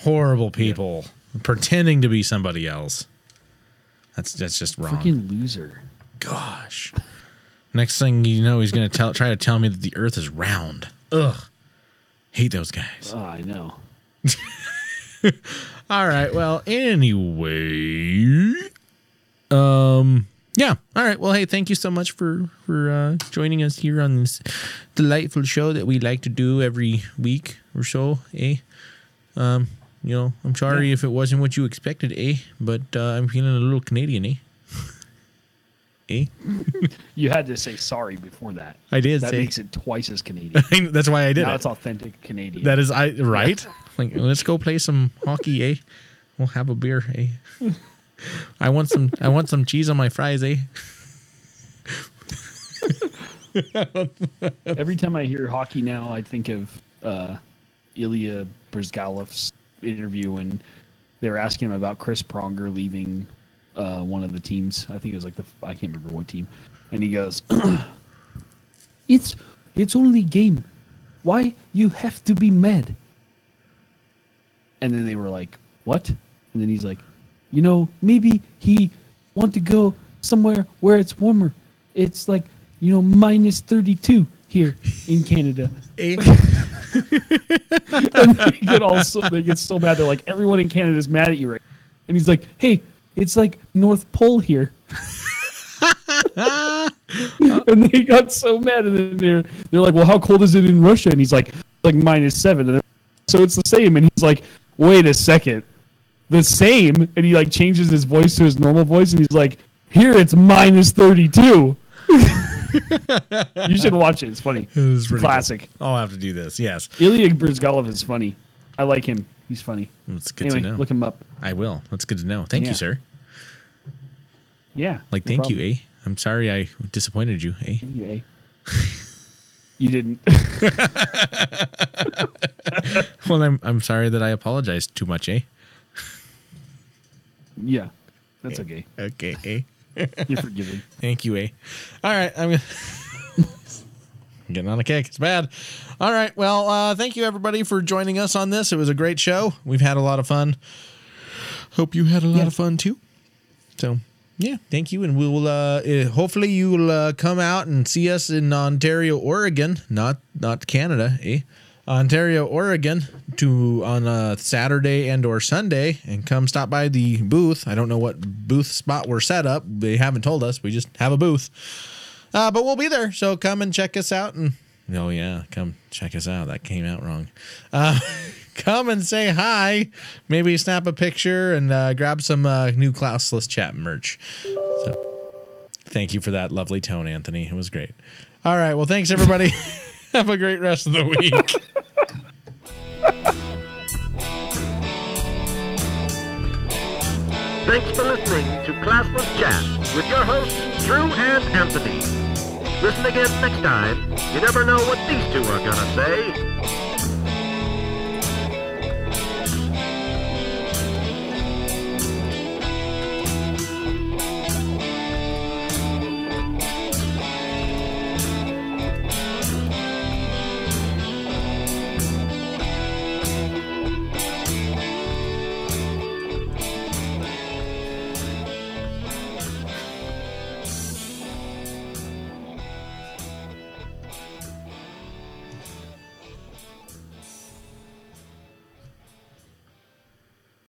horrible people pretending to be somebody else. That's just wrong. Freaking loser. Gosh. Next thing you know, he's gonna try to tell me that the Earth is round. Ugh. Hate those guys. Oh, I know. All right. Well, anyway, yeah. All right. Well, hey, thank you so much for joining us here on this delightful show that we like to do every week or so. I'm sorry if it wasn't what you expected, but I'm feeling a little Canadian, You had to say sorry before that. I did. That makes it twice as Canadian. That's why I did now it. it's authentic Canadian. That is right. Like, let's go play some hockey, We'll have a beer, I want some cheese on my fries, Every time I hear hockey now, I think of Ilya Bryzgalov's interview when they were asking him about Chris Pronger leaving one of the teams. I think it was I can't remember what team. And he goes, It's only game. Why you have to be mad? And then they were like, what? And then he's like, maybe he want to go somewhere where it's warmer. It's like, minus 32 here in Canada. And they get so mad. They're like, everyone in Canada is mad at you right now. And he's like, hey, it's like North Pole here. And they got so mad. And then they're like, well, how cold is it in Russia? And he's like minus 7. And so it's the same. And he's like, wait a second. The same? And he changes his voice to his normal voice. And he's like, here it's minus 32. You should watch it. It's funny. It's classic. Cool. I'll have to do this. Yes. Ilya Bryzgalov is funny. I like him. He's funny. That's good to know. Look him up. I will. That's good to know. Thank you, sir. Yeah. Thank you, I'm sorry I disappointed you, Thank you, You didn't. Well, I'm sorry that I apologized too much, Yeah. That's okay. Okay, You're forgiven. Thank you, All right, I'm getting on a kick. It's bad. All right, well, thank you everybody for joining us on this. It was a great show. We've had a lot of fun. Hope you had a lot of fun too. So, yeah, thank you, and we will. Hopefully, you will come out and see us in Ontario, Oregon, not Canada, Ontario, Oregon, on a Saturday and or Sunday, and come stop by the booth. I don't know what booth spot we're set up. They haven't told us. We just have a booth, but we'll be there. So come and check us out. And come check us out. That came out wrong. Come and say hi. Maybe snap a picture and grab some new Classless chat merch. So, thank you for that lovely tone, Anthony. It was great. All right. Well, thanks everybody. Have a great rest of the week. Thanks for listening to Classless Chat with your hosts, Drew and Anthony. Listen again next time. You never know what these two are gonna say.